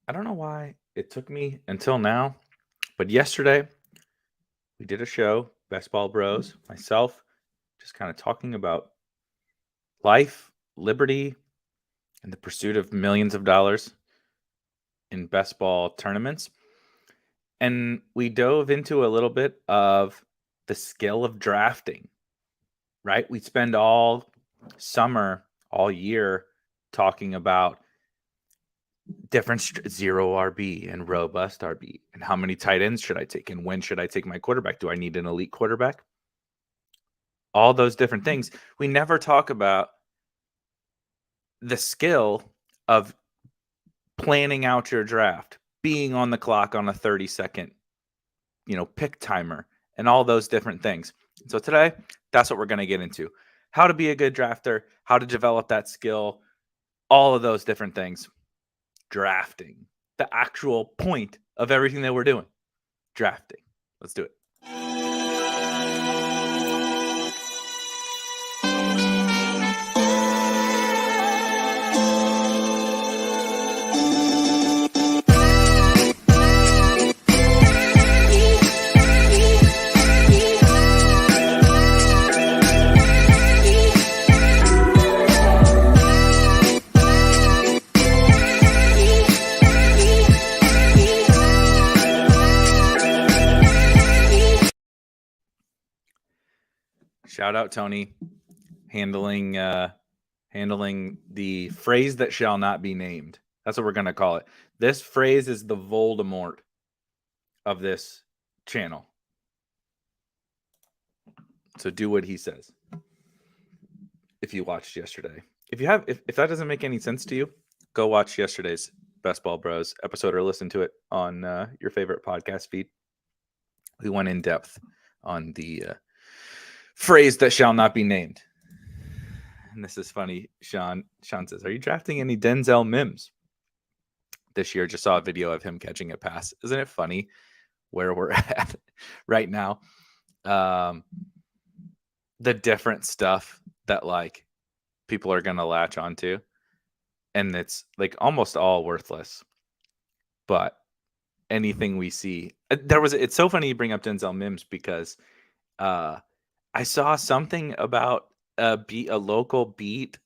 I don't know why it took me until now, but yesterday we did a show, Best Ball Bros, myself, just kind of talking about life, liberty, and the pursuit of millions of dollars in best ball tournaments. And we dove into a little bit of the skill of drafting, right? We spend all summer, all year talking about different zero RB and robust RB and how many tight ends should I take and when should I take my quarterback? Do I need an elite quarterback? All those different things. We never talk about the skill of planning out your draft, being on the clock on a 30-second, pick timer and all those different things. So today, that's what we're going to get into. How to be a good drafter, how to develop that skill, all of those different things. Drafting, the actual point of everything that we're doing. Drafting. Let's do it. Shout out Tony, handling the phrase that shall not be named. That's what we're gonna call it. This phrase is the Voldemort of this channel. So do what he says. If you watched yesterday, if that doesn't make any sense to you, go watch yesterday's Best Ball Bros episode or listen to it on your favorite podcast feed. We went in depth on the phrase that shall not be named. And this is funny. Sean says, "Are you drafting any Denzel Mims this year?" Just saw a video of him catching a pass. Isn't it funny where we're at right now? The different stuff that like people are gonna latch onto, and it's like almost all worthless. But anything we see, it's so funny you bring up Denzel Mims because I saw something about a local beat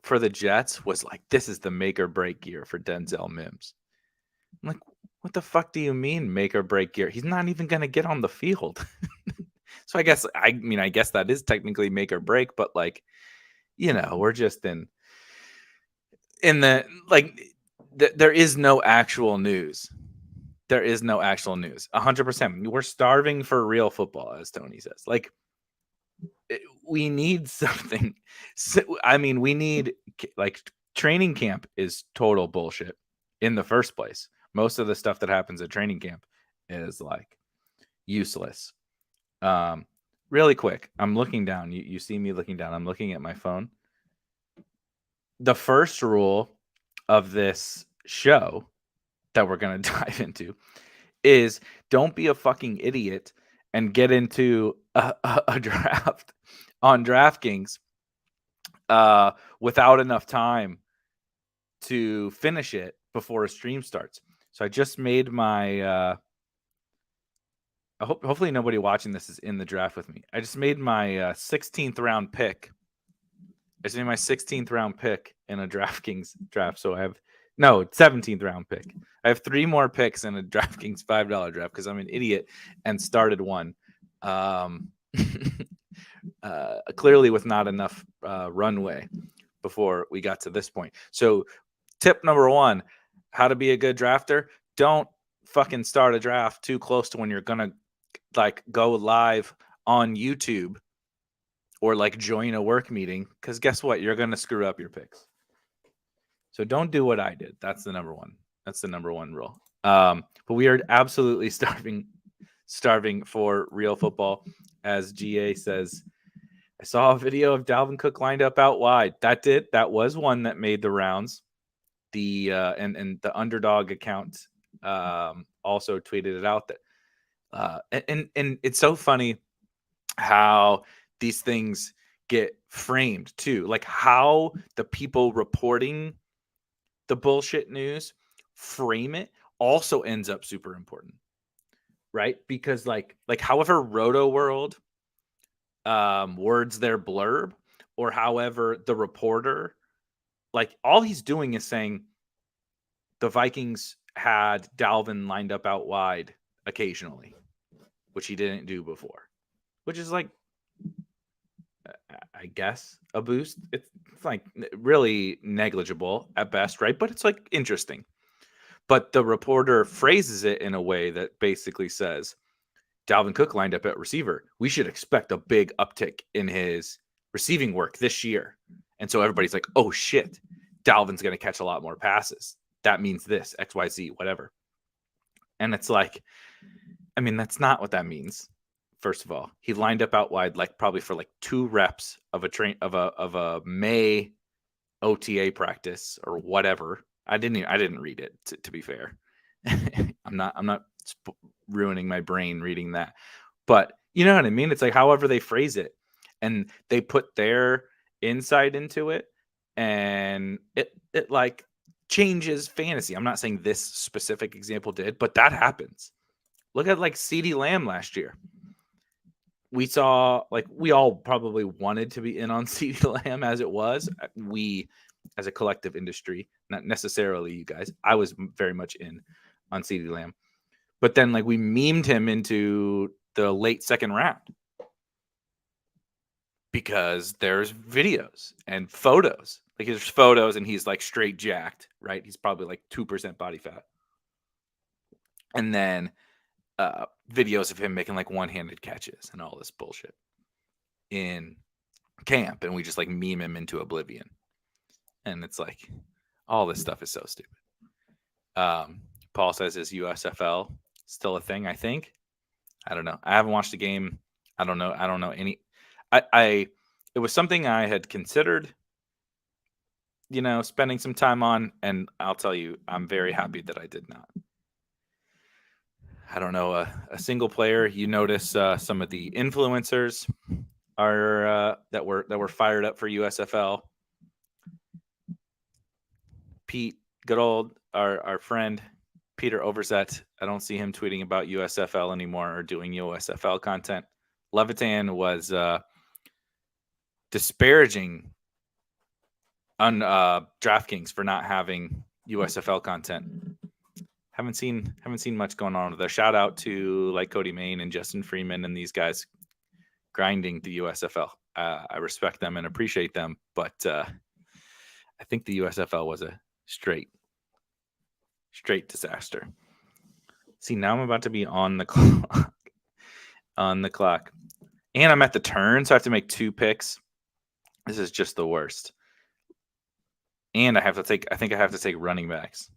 for the Jets was like, this is the make or break year for Denzel Mims. I'm like, what the fuck do you mean make or break year? He's not even going to get on the field. So I guess that is technically make or break, but like, we're just in the like there is no actual news. There is no actual news. 100%. We're starving for real football, as Tony says. Like, we need something. We need, like, training camp is total bullshit in the first place. Most of the stuff that happens at training camp is like useless. Really quick, I'm looking down. You see me looking down. I'm looking at my phone. The first rule of this show that we're going to dive into is don't be a fucking idiot and get into a draft on DraftKings without enough time to finish it before a stream starts. So I just made my hopefully nobody watching this is in the draft with me. I just made my 16th round pick. I just made my 16th round pick in a DraftKings draft. So I have 17th round pick. I have 3 more picks in a DraftKings $5 draft because I'm an idiot and started one. Clearly with not enough runway before we got to this point. So tip number 1, how to be a good drafter. Don't fucking start a draft too close to when you're going to like go live on YouTube or like join a work meeting, because guess what? You're going to screw up your picks. So don't do what I did. That's the number one. That's the number one rule. But we are absolutely starving for real football. As GA says, I saw a video of Dalvin Cook lined up out wide. That was one that made the rounds. The and the Underdog account also tweeted it out that and it's so funny how these things get framed too, like how the people reporting the bullshit news frame it also ends up super important, right? Because like however Roto World words their blurb, or however the reporter, like all he's doing is saying the Vikings had Dalvin lined up out wide occasionally, which he didn't do before, which is like, I guess, a boost. It's like really negligible at best, right? But it's like interesting. But the reporter phrases it in a way that basically says, Dalvin Cook lined up at receiver. We should expect a big uptick in his receiving work this year. And so everybody's like, oh shit, Dalvin's going to catch a lot more passes. That means this, XYZ, whatever. And it's like, I mean, that's not what that means. First of all, he lined up out wide, like probably for like 2 reps of a May OTA practice or whatever. I didn't read it, to be fair. I'm not ruining my brain reading that, but you know what I mean? It's like however they phrase it, and they put their insight into it, and it like changes fantasy. I'm not saying this specific example did, but that happens. Look at like CeeDee Lamb last year. We saw, like, we all probably wanted to be in on CeeDee Lamb as it was. We, as a collective industry, not necessarily you guys. I was very much in on CeeDee Lamb. But then, like, we memed him into the late second round because there's videos and photos. Like, there's photos and he's, like, straight jacked, right? He's probably, like, 2% body fat. And then videos of him making, like, one-handed catches and all this bullshit in camp. And we just, like, meme him into oblivion. And it's like, all this stuff is so stupid. Paul says, is USFL still a thing? I think. I don't know. I haven't watched the game. I don't know any. It was something I had considered, spending some time on, and I'll tell you, I'm very happy that I did not. I don't know a single player. You notice some of the influencers are that were fired up for USFL. Pete, good old our friend Peter Overzet. I don't see him tweeting about USFL anymore or doing USFL content. Levitan was disparaging on DraftKings for not having USFL content. Haven't seen much going on there. Shout out to like Cody Main and Justin Freeman and these guys grinding the USFL. I respect them and appreciate them, but I think the USFL was a straight disaster. See, now I'm about to be on the clock. And I'm at the turn, so I have to make 2 picks. This is just the worst. And I think I have to take running backs,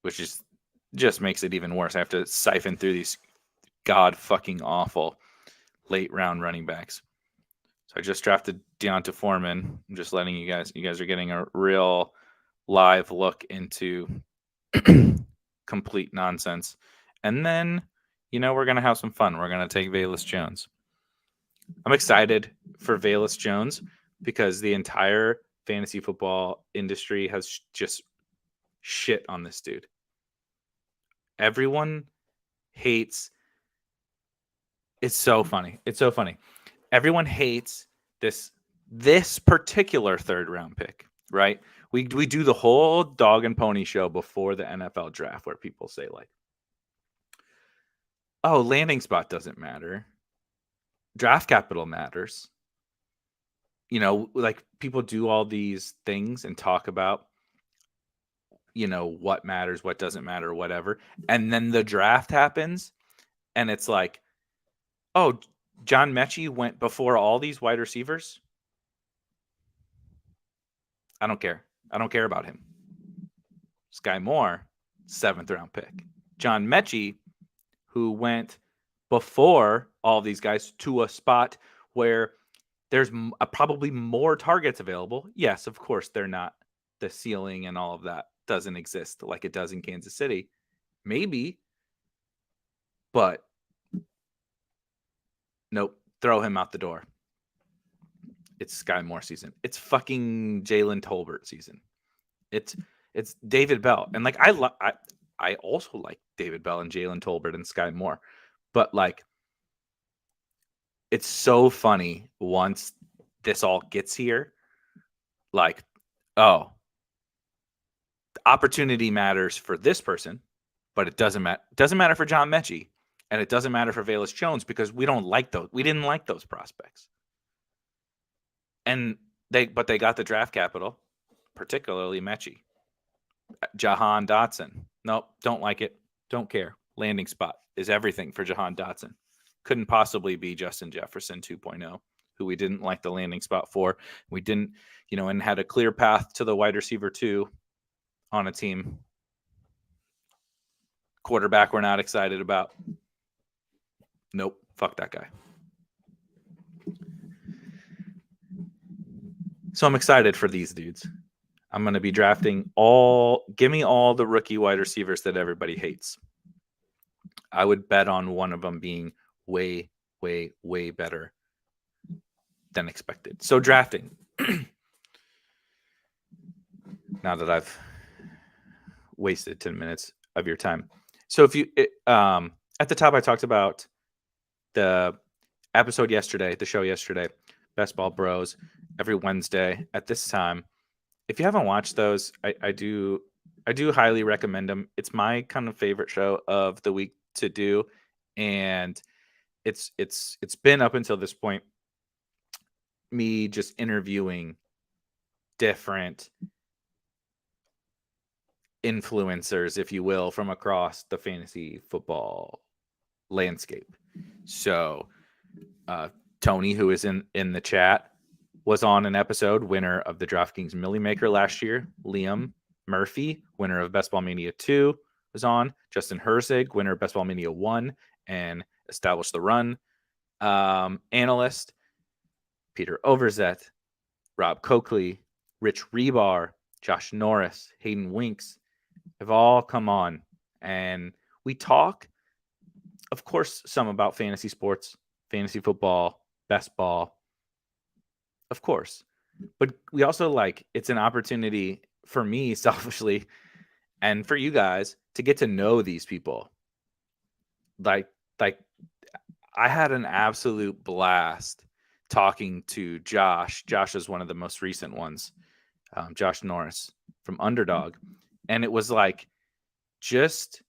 which just makes it even worse. I have to siphon through these god fucking awful late round running backs. So I just drafted Deonta Foreman. I'm just letting you guys are getting a real live look into complete nonsense. And then, we're going to have some fun. We're going to take Velus Jones. I'm excited for Velus Jones because the entire fantasy football industry has just shit on this dude. Everyone hates. It's so funny. Everyone hates this particular 3rd round pick, right? We do the whole dog and pony show before the NFL draft where people say like, oh, landing spot doesn't matter. Draft capital matters. Like people do all these things and talk about, what matters, what doesn't matter, whatever. And then the draft happens and it's like, oh, John Mechie went before all these wide receivers. I don't care. I don't care about him. Sky Moore, 7th round pick. John Mechie, who went before all these guys to a spot where there's probably more targets available. Yes, of course, they're not. The ceiling and all of that doesn't exist like it does in Kansas City. Maybe. But nope, throw him out the door. It's Sky Moore season. It's fucking Jalen Tolbert season. It's It's David Bell. And like I also like David Bell and Jalen Tolbert and Sky Moore. But like it's so funny once this all gets here. Like, oh, the opportunity matters for this person, but it doesn't matter. Doesn't matter for John Mechie, and it doesn't matter for Velus Jones because we don't like those. We didn't like those prospects, and they got the draft capital, particularly Mechie. Jahan Dotson. Nope, don't like it. Don't care. Landing spot is everything for Jahan Dotson. Couldn't possibly be Justin Jefferson 2.0, who we didn't like the landing spot for. We didn't, and had a clear path to the wide receiver 2 on a team. Quarterback we're not excited about. Nope, fuck that guy. So I'm excited for these dudes. I'm going to be drafting give me all the rookie wide receivers that everybody hates. I would bet on one of them being way, way, way better than expected. So drafting. Now that I've wasted 10 minutes of your time. So if you, at the top, I talked about the episode yesterday, the show yesterday, Best Ball Bros, every Wednesday at this time. If you haven't watched those, I do highly recommend them. It's my kind of favorite show of the week to do, and it's been up until this point me just interviewing different influencers, if you will, from across the fantasy football landscape. So Tony, who is in the chat, was on an episode, winner of the DraftKings Millie Maker last year. Liam Murphy, winner of Best Ball Mania 2, was on. Justin Herzig, winner of Best Ball Mania 1 and established the run. Analyst Peter Overzet, Rob Coakley, Rich Rebar, Josh Norris, Hayden Winks have all come on. And we talk, of course, some about fantasy sports, fantasy football, best ball, of course. But we also it's an opportunity for me selfishly and for you guys to get to know these people. Like I had an absolute blast talking to Josh. Josh is one of the most recent ones. Josh Norris from Underdog. And it was just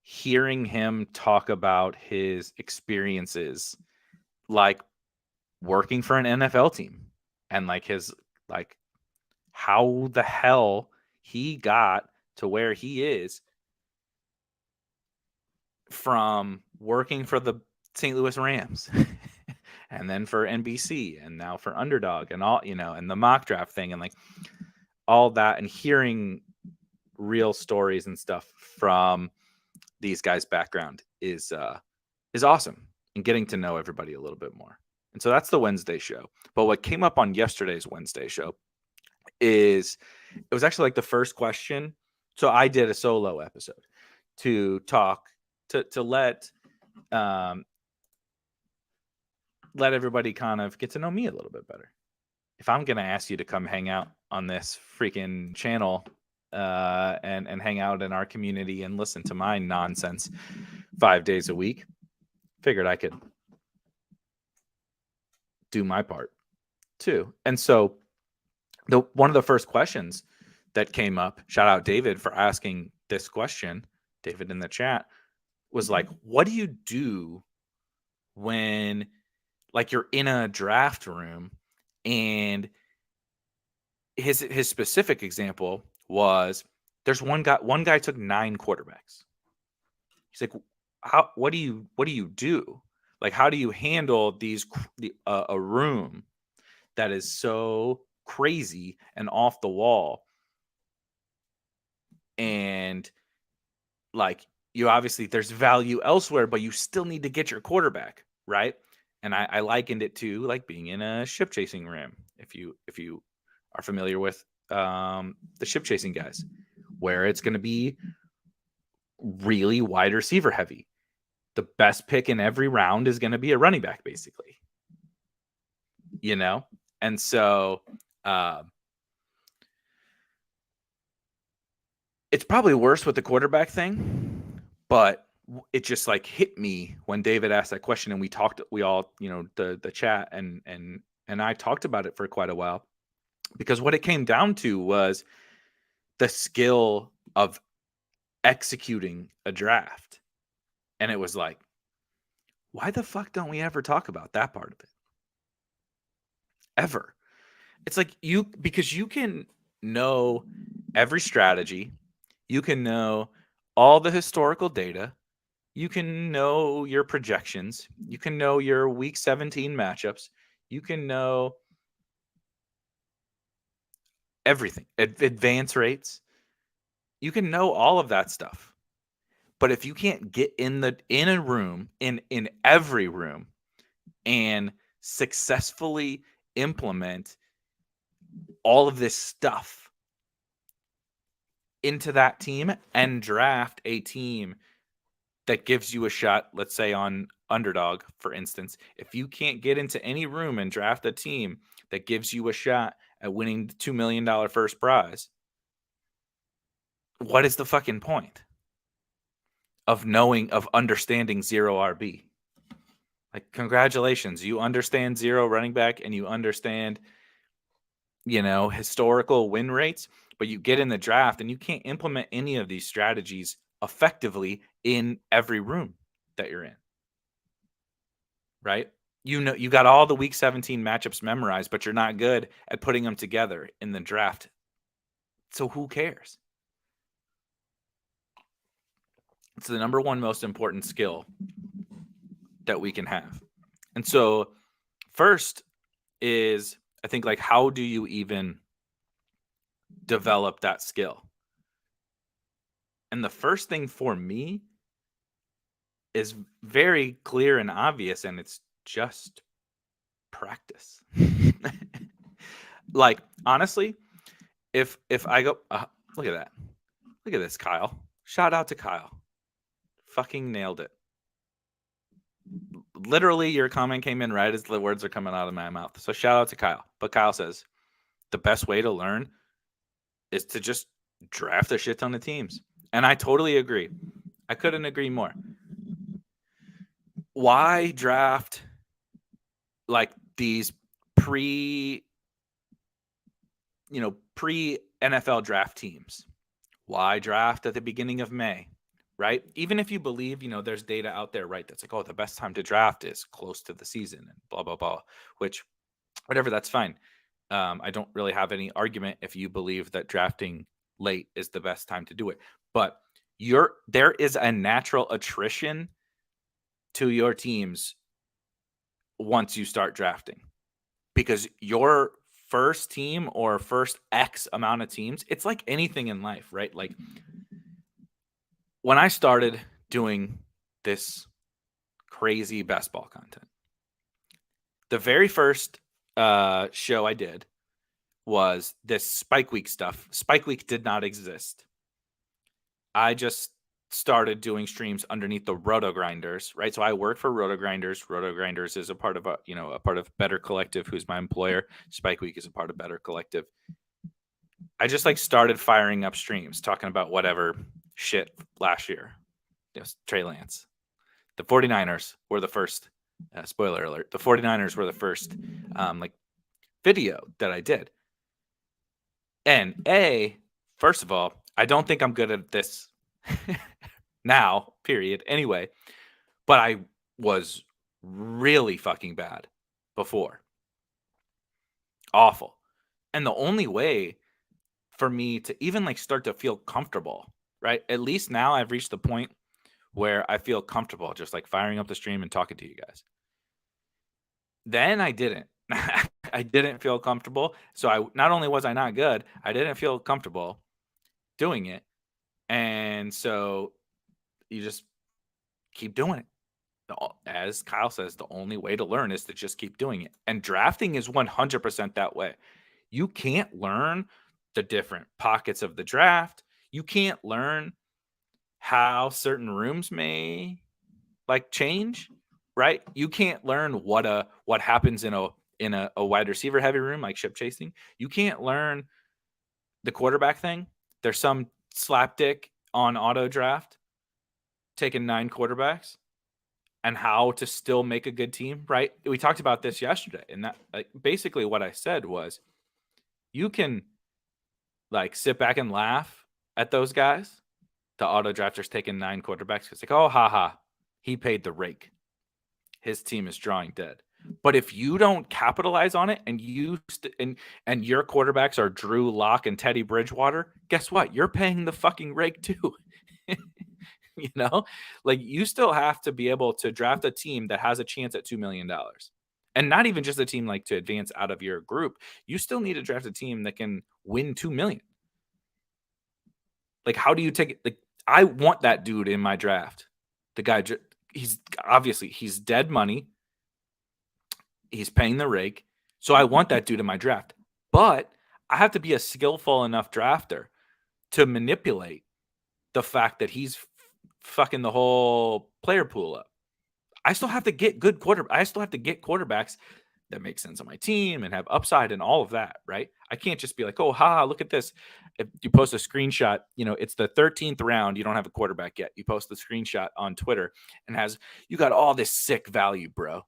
hearing him talk about his experiences, working for an NFL team and his how the hell he got to where he is from working for the St. Louis Rams and then for NBC and now for Underdog and all, and the mock draft thing and all that, and hearing real stories and stuff from these guys' background is awesome, and getting to know everybody a little bit more. And so that's the Wednesday show. But what came up on yesterday's Wednesday show is it was actually the first question. So I did a solo episode to talk to let everybody kind of get to know me a little bit better. If I'm going to ask you to come hang out on this freaking channel and hang out in our community and listen to my nonsense 5 days a week, figured I could do my part too. And so one of the first questions that came up, shout out David for asking this question, David in the chat, was what do you do when you're in a draft room? And his specific example was there's one guy took 9 quarterbacks. He's like, what do you do? How do you handle a room that is so crazy and off the wall? And you obviously, there's value elsewhere, but you still need to get your quarterback, right? And I likened it to being in a ship chasing room. If you are familiar with the ship chasing guys, where it's going to be really wide receiver heavy. The best pick in every round is going to be a running back, basically. And so It's probably worse with the quarterback thing, but it just like hit me when David asked that question, and we all, the chat and I talked about it for quite a while, because what it came down to was the skill of executing a draft. And it was like, why the fuck don't we ever talk about that part of it? Ever. It's like because you can know every strategy, you can know all the historical data, you can know your projections, you can know your week 17 matchups, you can know everything, advance rates. You can know all of that stuff. But if you can't get in a room, in every room, and successfully implement all of this stuff into that team and draft a team that gives you a shot, let's say on Underdog, for instance, if you can't get into any room and draft a team that gives you a shot at winning the $2 million first prize, what is the fucking point of understanding zero RB? Like, congratulations, you understand zero running back and you understand, historical win rates, but you get in the draft and you can't implement any of these strategies effectively in every room that you're in. Right? You got all the week 17 matchups memorized, but you're not good at putting them together in the draft. So who cares? It's the number one most important skill that we can have. And so first is, I think, like, how do you even develop that skill? And the first thing for me is very clear and obvious, and it's just practice. Like, honestly, if I go, look at that. Look at this, Kyle. Shout out to Kyle. Fucking nailed it. Literally, your comment came in right as the words are coming out of my mouth. So shout out to Kyle. But Kyle says, the best way to learn is to just draft a shit ton of teams. And I totally agree. I couldn't agree more. Why draft like these pre NFL draft teams? Why draft at the beginning of May? Right? Even if you believe, there's data out there, right, that's like, oh, the best time to draft is close to the season and blah, blah, blah, which, whatever, that's fine. I don't really have any argument if you believe that drafting late is the best time to do it. But there is a natural attrition to your teams once you start drafting, because your first team or first X amount of teams, it's like anything in life, right? Like, when I started doing this crazy best ball content, the very first show I did was this Spike Week stuff. Spike Week did not exist. I just started doing streams underneath the Roto Grinders, right? So I work for Roto Grinders. Roto Grinders is a part of a part of Better Collective, who's my employer. Spike Week is a part of Better Collective. I just started firing up streams, talking about whatever shit last year. Trey Lance. The 49ers were the first, spoiler alert, the 49ers were the first video that I did. And first of all, I don't think I'm good at this now, period. Anyway, but I was really fucking bad before. Awful. And the only way for me to even start to feel comfortable, right? At least now I've reached the point where I feel comfortable just firing up the stream and talking to you guys. Then I didn't. I didn't feel comfortable. So not only was I not good, I didn't feel comfortable doing it. And so you just keep doing it. As Kyle says, the only way to learn is to just keep doing it. And drafting is 100% that way. You can't learn the different pockets of the draft. You can't learn how certain rooms may change, right? You can't learn what happens in a wide receiver heavy room like ship chasing. You can't learn the quarterback thing. There's some slapdick on auto draft, taking 9 quarterbacks, and how to still make a good team, right? We talked about this yesterday, and that basically what I said was, you can like sit back and laugh at those guys, the auto drafters taking 9 quarterbacks, because like, oh, haha, he paid the rake. His team is drawing dead. But if you don't capitalize on it, and and your quarterbacks are Drew Lock and Teddy Bridgewater, guess what? You're paying the fucking rake too. You know, like, you still have to be able to draft a team that has a chance at $2 million. And not even just a team like to advance out of your group. You still need to draft a team that can win 2 million. Like, how do you take it? Like, I want that dude in my draft. The guy, he's dead money. He's paying the rake. So I want that dude in my draft. But I have to be a skillful enough drafter to manipulate the fact that he's fucking the whole player pool up. I still have to get good I still have to get quarterbacks that make sense on my team and have upside and all of that, right? I can't just be like, oh, look at this. If you post a screenshot, it's the 13th round, you don't have a quarterback yet. You post the screenshot on Twitter and you got all this sick value, bro.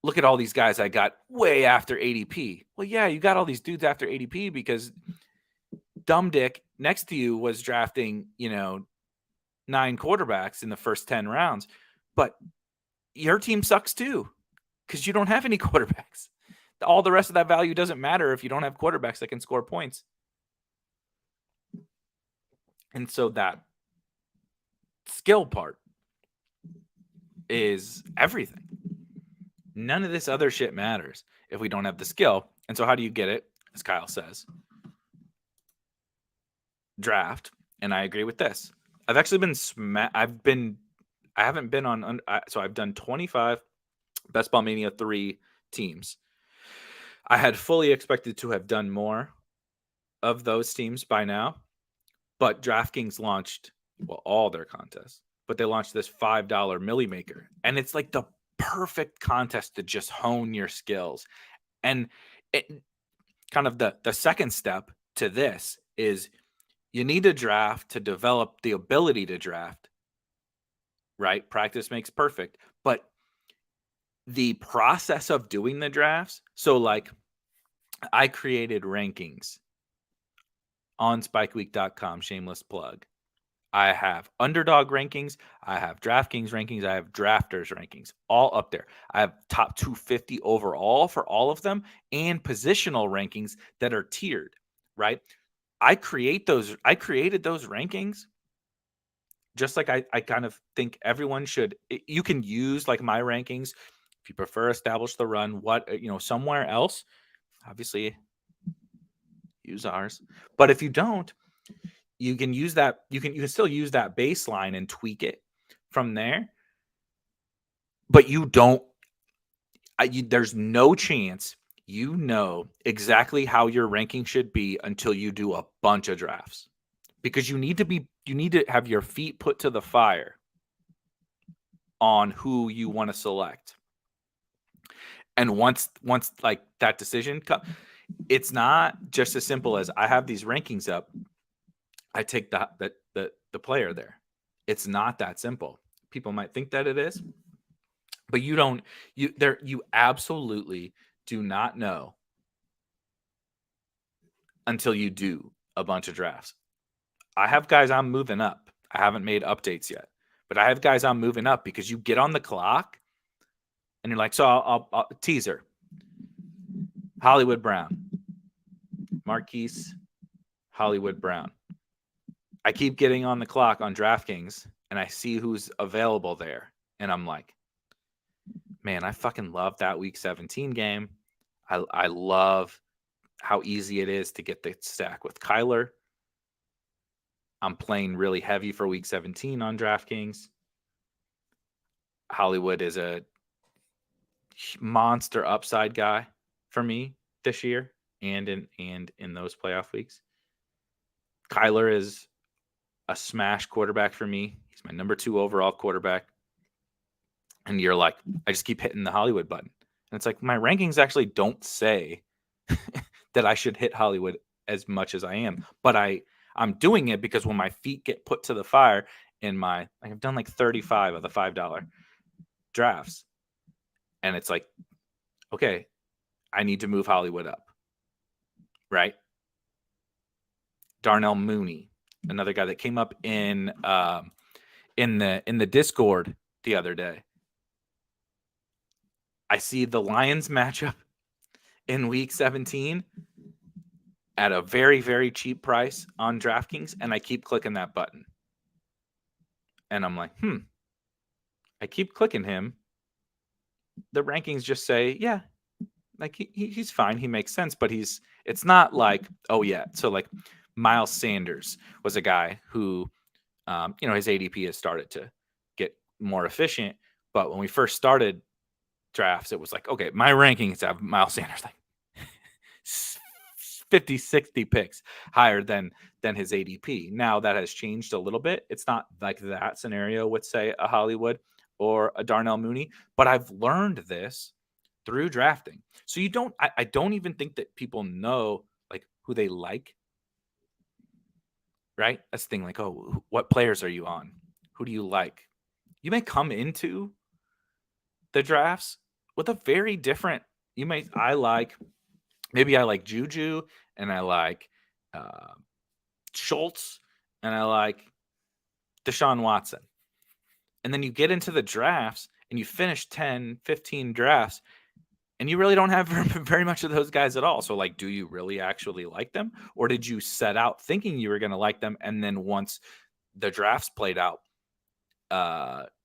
Look at all these guys I got way after ADP. Well, yeah, you got all these dudes after ADP because dumb dick next to you was drafting, 9 quarterbacks in the first 10 rounds. But your team sucks too because you don't have any quarterbacks. All the rest of that value doesn't matter if you don't have quarterbacks that can score points. And so that skill part is everything. None of this other shit matters if we don't have the skill. And so how do you get it? As Kyle says, draft. And I agree with this. I've actually been I haven't been on, so I've done 25 Best Ball Mania 3 teams. I had fully expected to have done more of those teams by now, but DraftKings launched, all their contests, but they launched this $5 Millie Maker. And it's like the perfect contest to just hone your skills. And it kind of the second step to this is you need to draft to develop the ability to draft. Right? Practice makes perfect. But the process of doing the drafts, so like I created rankings on spikeweek.com, shameless plug. I have Underdog rankings, I have DraftKings rankings, I have Drafters rankings, all up there. I have top 250 overall for all of them and positional rankings that are tiered, right? I created those rankings just like I kind of think everyone should. You can use like my rankings if you prefer establish the run, somewhere else, obviously use ours. But if you don't, you can use that. You can still use that baseline and tweak it from there. But you don't, there's no chance you know exactly how your ranking should be until you do a bunch of drafts. Because you need to have your feet put to the fire on who you want to select. And once like that decision comes, it's not just as simple as I have these rankings up, I take the player there. It's not that simple. People might think that it is, but you absolutely do not know until you do a bunch of drafts. I have guys I'm moving up. I haven't made updates yet, but I have guys I'm moving up because you get on the clock and you're like, so I'll teaser. Hollywood Brown. Marquise Hollywood Brown. I keep getting on the clock on DraftKings and I see who's available there. And I'm like, man, I fucking love that week 17 game. I love how easy it is to get the stack with Kyler. I'm playing really heavy for week 17 on DraftKings. Hollywood is a monster upside guy for me this year and in those playoff weeks. Kyler is a smash quarterback for me. He's my number 2 overall quarterback. And you're like, I just keep hitting the Hollywood button. And it's like my rankings actually don't say that I should hit Hollywood as much as I am, but I I'm doing it because when my feet get put to the fire in my, like I've done like 35 of the $5 drafts. And it's like, okay, I need to move Hollywood up. Right? Darnell Mooney, another guy that came up in the Discord the other day. I see the Lions matchup in week 17 at a very, very cheap price on DraftKings, and I keep clicking that button. And I'm like, I keep clicking him. The rankings just say, yeah, like he's fine. He makes sense, but it's not like, oh yeah. So like Miles Sanders was a guy who, his ADP has started to get more efficient. But when we first started drafts, it was like, okay, my rankings have Miles Sanders like 50, 60 picks higher than his ADP. Now that has changed a little bit. It's not like that scenario with, say, a Hollywood or a Darnell Mooney, but I've learned this through drafting. So I don't even think that people know like who they like. Right? That's the thing. Like, oh, what players are you on? Who do you like? You may come into the drafts with a very different. Maybe I like Juju and I like Schultz and I like Deshaun Watson. And then you get into the drafts and you finish 10, 15 drafts and you really don't have very much of those guys at all. So like, do you really actually like them? Or did you set out thinking you were going to like them? And then once the drafts played out,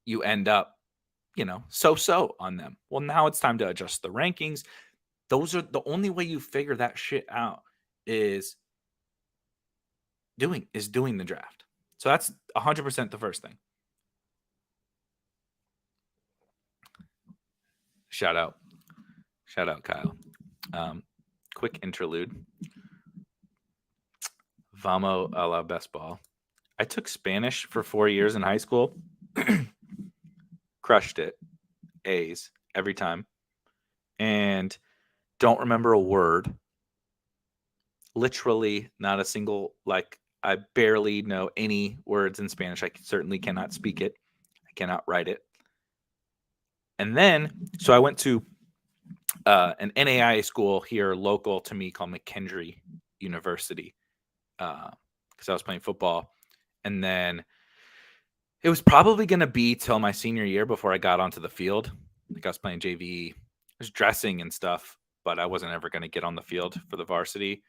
you end up, so on them. Well, now it's time to adjust the rankings. Those are the only way you figure that shit out is doing the draft. So that's 100% the first thing. Shout out Kyle. Quick interlude. Vamo a la best ball. I took Spanish for 4 years in high school. Crushed it. A's every time. And don't remember a word. Literally not a single, like, I barely know any words in Spanish. I certainly cannot speak it. I cannot write it. And then, so I went to an NAIA school here local to me called McKendree University because I was playing football. And then it was probably going to be till my senior year before I got onto the field. Like I was playing JV, I was dressing and stuff, but I wasn't ever going to get on the field for the varsity.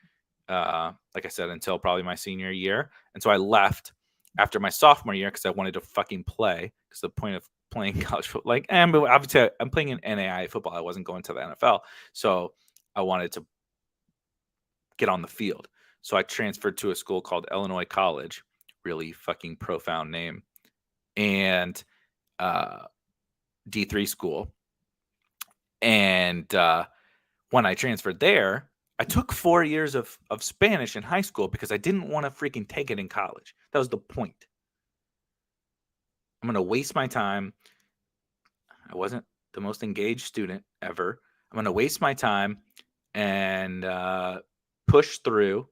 Like I said, until probably my senior year. And so I left after my sophomore year because I wanted to fucking play. Because the point of playing college football, like, and obviously I'm playing in NAIA football. I wasn't going to the NFL. So I wanted to get on the field. So I transferred to a school called Illinois College, really fucking profound name, and D3 school. And when I transferred there, I took 4 years of Spanish in high school because I didn't want to freaking take it in college. That was the point. I'm going to waste my time. I wasn't the most engaged student ever. I'm going to waste my time and push through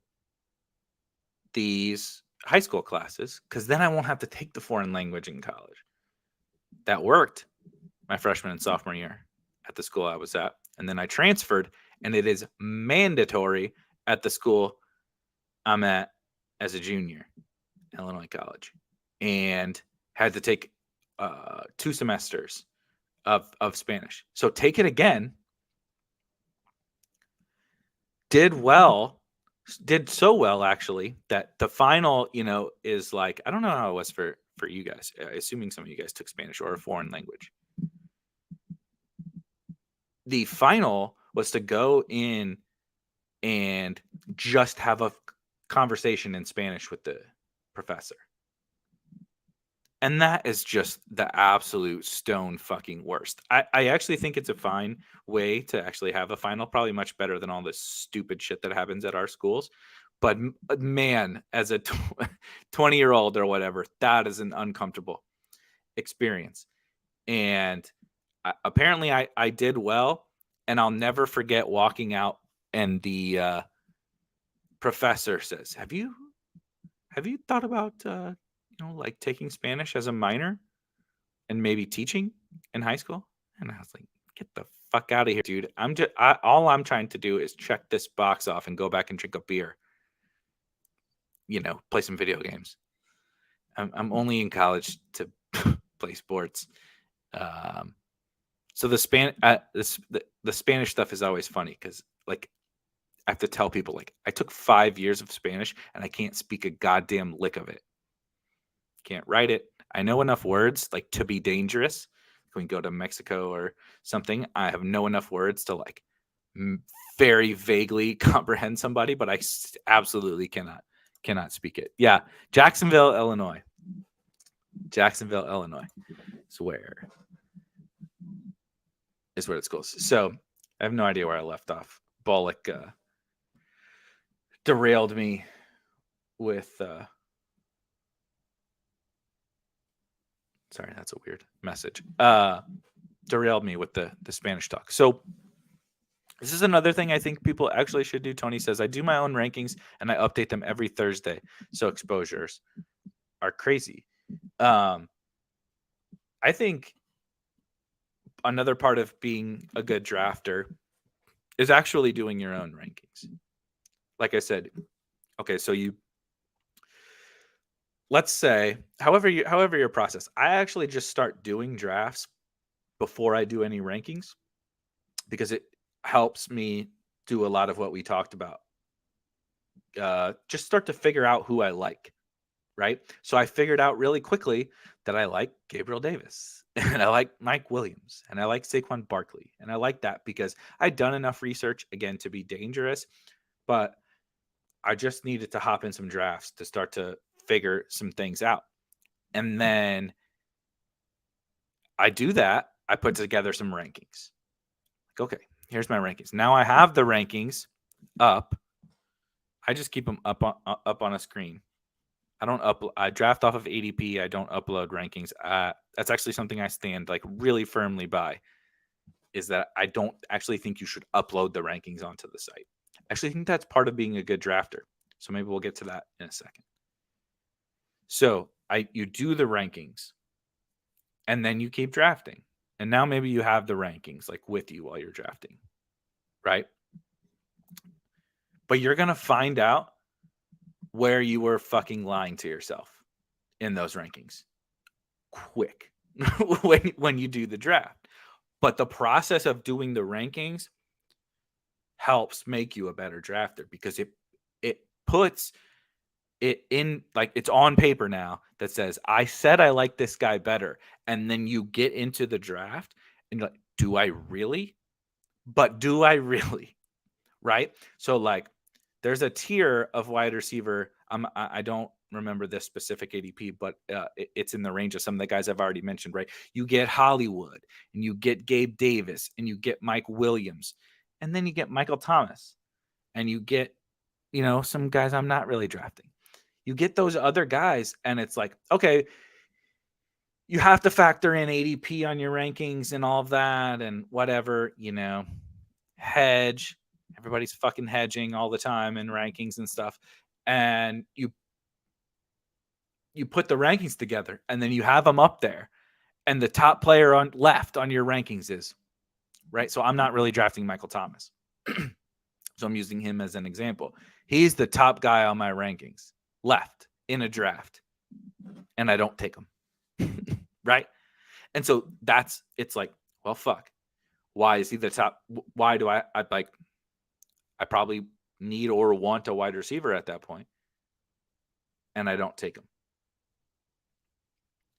these high school classes because then I won't have to take the foreign language in college. That worked my freshman and sophomore year at the school I was at. And then I transferred, and it is mandatory at the school I'm at as a junior, Illinois College, and had to take 2 semesters of Spanish. So take it again. Did so well actually that the final, is like, I don't know how it was for you guys. Assuming some of you guys took Spanish or a foreign language. The final was to go in and just have a conversation in Spanish with the professor. And that is just the absolute stone fucking worst. I actually think it's a fine way to actually have a final, probably much better than all this stupid shit that happens at our schools. But man, as a 20-year-old or whatever, that is an uncomfortable experience. And apparently I did well. And I'll never forget walking out and the professor says, have you have you thought about, like taking Spanish as a minor and maybe teaching in high school? And I was like, get the fuck out of here, dude. All I'm trying to do is check this box off and go back and drink a beer, play some video games. I'm only in college to play sports. So the Spanish stuff is always funny because like I have to tell people like I took 5 years of Spanish and I can't speak a goddamn lick of it. Can't write it. I know enough words like to be dangerous. When we go to Mexico or something, I have know enough words to like very vaguely comprehend somebody, but I absolutely cannot speak it. Yeah, Jacksonville, Illinois. Jacksonville, Illinois. Is where it's close. So I have no idea where I left off. Bullock derailed me with sorry, that's a weird message. Derailed me with the Spanish talk. So this is another thing I think people actually should do. Tony says, I do my own rankings and I update them every Thursday. So exposures are crazy. I think another part of being a good drafter is actually doing your own rankings. Like I said, okay, so let's say, however your process, I actually just start doing drafts before I do any rankings because it helps me do a lot of what we talked about. Just start to figure out who I like, right? So I figured out really quickly that I like Gabriel Davis and I like Mike Williams and I like Saquon Barkley. And I like that because I'd done enough research, again, to be dangerous, but I just needed to hop in some drafts to start to figure some things out. And then I do that. I put together some rankings. Like, okay, here's my rankings. Now I have the rankings up. I just keep them up on a screen. I draft off of ADP. I don't upload rankings. That's actually something I stand like really firmly by, is that I don't actually think you should upload the rankings onto the site. I actually think that's part of being a good drafter. So maybe we'll get to that in a second. So you do the rankings and then you keep drafting. And now maybe you have the rankings like with you while you're drafting, right? But you're going to find out where you were fucking lying to yourself in those rankings quick when you do the draft. But the process of doing the rankings helps make you a better drafter because it puts it in, like, it's on paper now that says, I said I like this guy better. And then you get into the draft and you're like, do I really? But do I really? Right? So like there's a tier of wide receiver. I don't remember this specific ADP, but it's in the range of some of the guys I've already mentioned, right? You get Hollywood and you get Gabe Davis and you get Mike Williams and then you get Michael Thomas and you get, some guys I'm not really drafting. You get those other guys and it's like, okay, you have to factor in ADP on your rankings and all of that and whatever, hedge. Everybody's fucking hedging all the time in rankings and stuff. And you put the rankings together and then you have them up there. And the top player on left on your rankings is, right? So I'm not really drafting Michael Thomas. So I'm using him as an example. He's the top guy on my rankings left in a draft. And I don't take him. Right? And so it's like, well, fuck. Why is he the top? Why do I probably need or want a wide receiver at that point, and I don't take him.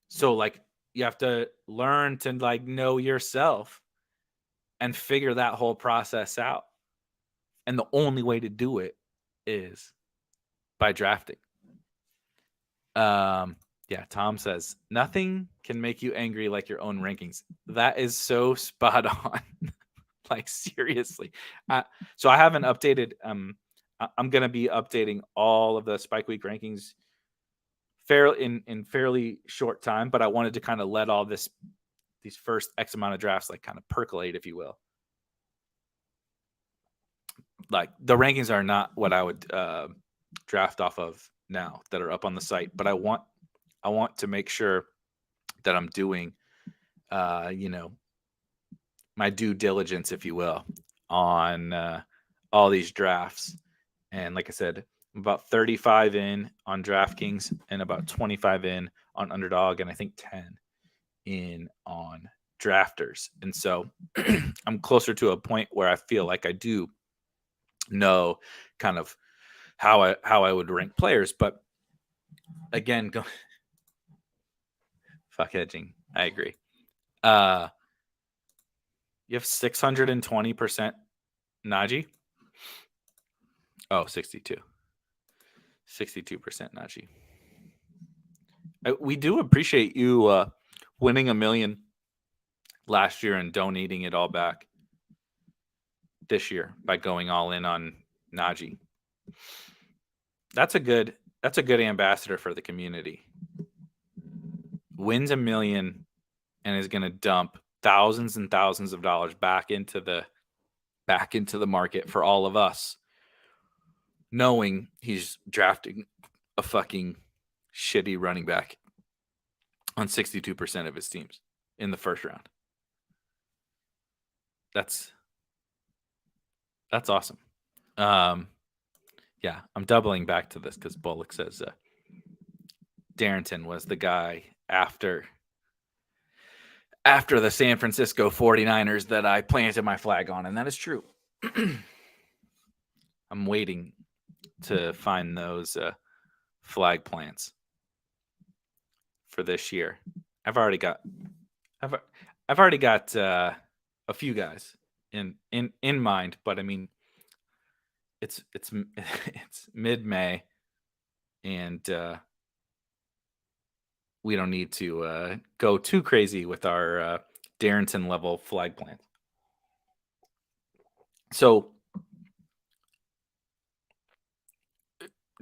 So like you have to learn to like know yourself and figure that whole process out. And the only way to do it is by drafting. Yeah, Tom says nothing can make you angry like your own rankings. That is so spot on. Like seriously. So I haven't updated. I'm gonna be updating all of the Spike Week rankings in fairly short time, but I wanted to kind of let all these first X amount of drafts like kind of percolate, if you will. Like the rankings are not what I would draft off of now that are up on the site, but I want to make sure that I'm doing, my due diligence, if you will, on all these drafts. And like I said, I'm about 35 in on DraftKings and about 25 in on Underdog, and I think 10 in on Drafters. And so I'm closer to a point where I feel like I do know kind of how I would rank players. But again, fuck hedging. I agree. You have 620% Najee. Oh, 62. 62% Najee. We do appreciate you winning $1 million last year and donating it all back this year by going all in on Najee. That's a good ambassador for the community. Wins $1 million and is going to dump thousands and thousands of dollars back into the market for all of us, knowing he's drafting a fucking shitty running back on 62% of his teams in the first round. That's awesome. Yeah, I'm doubling back to this because Bullock says Darrington was the guy after the San Francisco 49ers that I planted my flag on, and that is true. I'm waiting to find those flag plants for this year. I've already got a few guys in mind, but I mean, it's mid-May, and we don't need to go too crazy with our Darrington level flag plants. So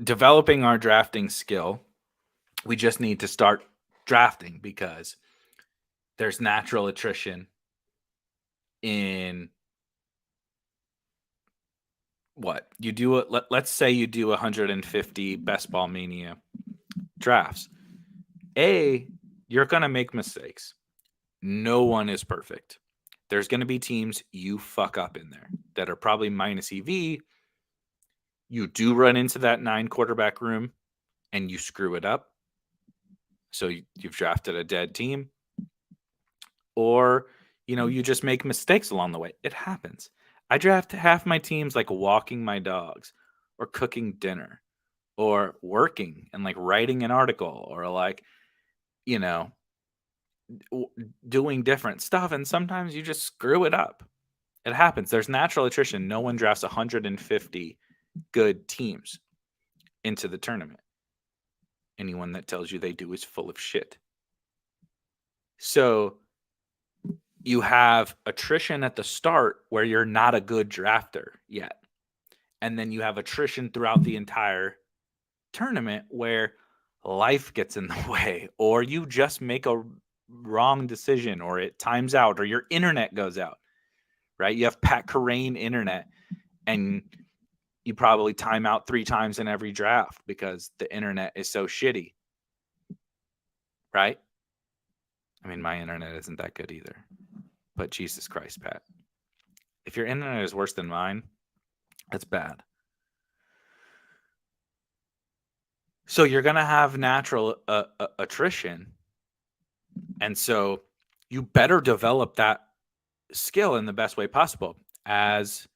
developing our drafting skill, we just need to start drafting because there's natural attrition in what you do. Let's say you do 150 Best Ball Mania drafts. You're going to make mistakes. No one is perfect. There's going to be teams you fuck up in there that are probably minus EV. You do run into that 9 quarterback room and you screw it up. So you've drafted a dead team. Or, you just make mistakes along the way. It happens. I draft half my teams like walking my dogs or cooking dinner or working and like writing an article or like, doing different stuff. And sometimes you just screw it up. It happens. There's natural attrition. No one drafts 150 good teams into the tournament. Anyone that tells you they do is full of shit. So you have attrition at the start where you're not a good drafter yet. And then you have attrition throughout the entire tournament where life gets in the way, or you just make a wrong decision, or it times out, or your internet goes out, right? You have Pat Carrain internet, and you probably time out 3 times in every draft because the internet is so shitty, right? I mean, my internet isn't that good either. But Jesus Christ, Pat. If your internet is worse than mine, that's bad. So you're going to have natural attrition. And so you better develop that skill in the best way possible. As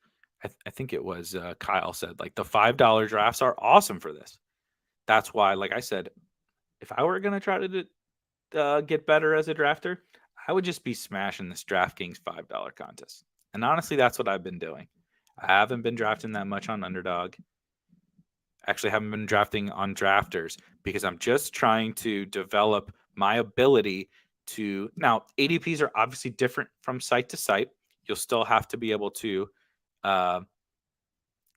I think it was Kyle said, like the $5 drafts are awesome for this. That's why, like I said, if I were going to try to get better as a drafter, I would just be smashing this DraftKings $5 contest. And honestly, that's what I've been doing. I haven't been drafting that much on Underdog. Actually, haven't been drafting on Drafters because I'm just trying to develop my ability to. Now, ADPs are obviously different from site to site. You'll still have to be able to,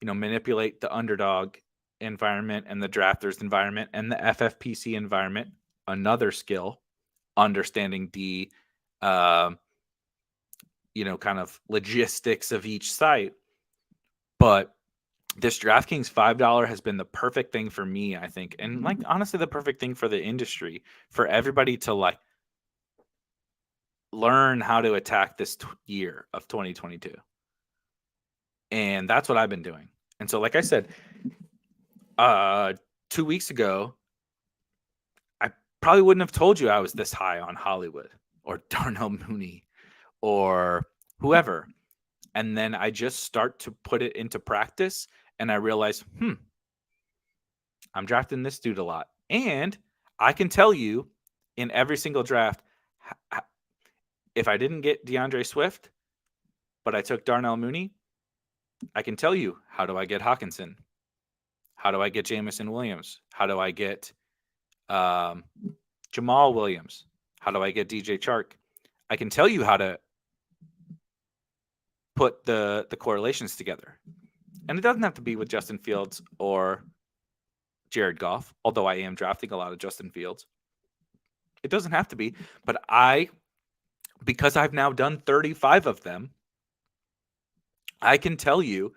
manipulate the Underdog environment and the Drafters environment and the FFPC environment. Another skill, understanding the kind of logistics of each site. But this DraftKings $5 has been the perfect thing for me, I think. And like, honestly, the perfect thing for the industry, for everybody to like learn how to attack this year of 2022. And that's what I've been doing. And so, like I said, 2 weeks ago, I probably wouldn't have told you I was this high on Hollywood or Darnell Mooney or whoever. And then I just start to put it into practice and I realize, I'm drafting this dude a lot. And I can tell you in every single draft, if I didn't get DeAndre Swift, but I took Darnell Mooney, I can tell you, how do I get Hawkinson? How do I get Jamison Williams? How do I get Jamal Williams? How do I get DJ Chark? I can tell you how to put the correlations together. And it doesn't have to be with Justin Fields or Jared Goff, although I am drafting a lot of Justin Fields. It doesn't have to be, but because I've now done 35 of them, I can tell you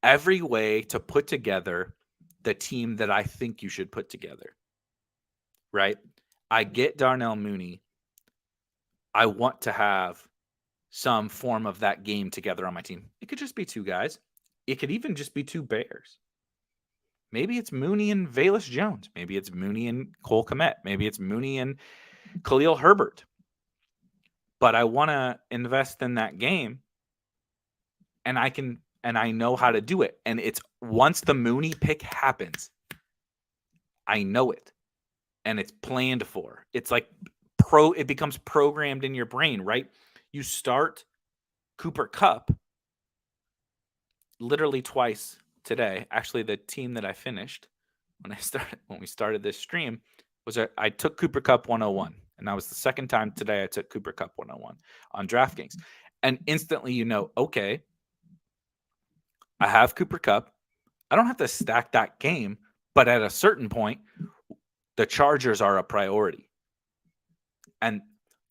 every way to put together the team that I think you should put together, right? I get Darnell Mooney. I want to have some form of that game together on my team. It could just be two guys. It could even just be two Bears. Maybe it's Mooney and Velus Jones. Maybe it's Mooney and Cole Kmet. Maybe it's Mooney and Khalil Herbert. But I want to invest in that game, and I know how to do it. And it's once the Mooney pick happens, I know it, and it's planned for. It's like it becomes programmed in your brain, right? You start Cooper Kupp literally twice today. Actually, the team that I finished when we started this stream was I took Cooper Kupp 101, and that was the second time today I took Cooper Kupp 101 on DraftKings, and instantly okay, I have Cooper Kupp. I don't have to stack that game, but at a certain point, the Chargers are a priority, and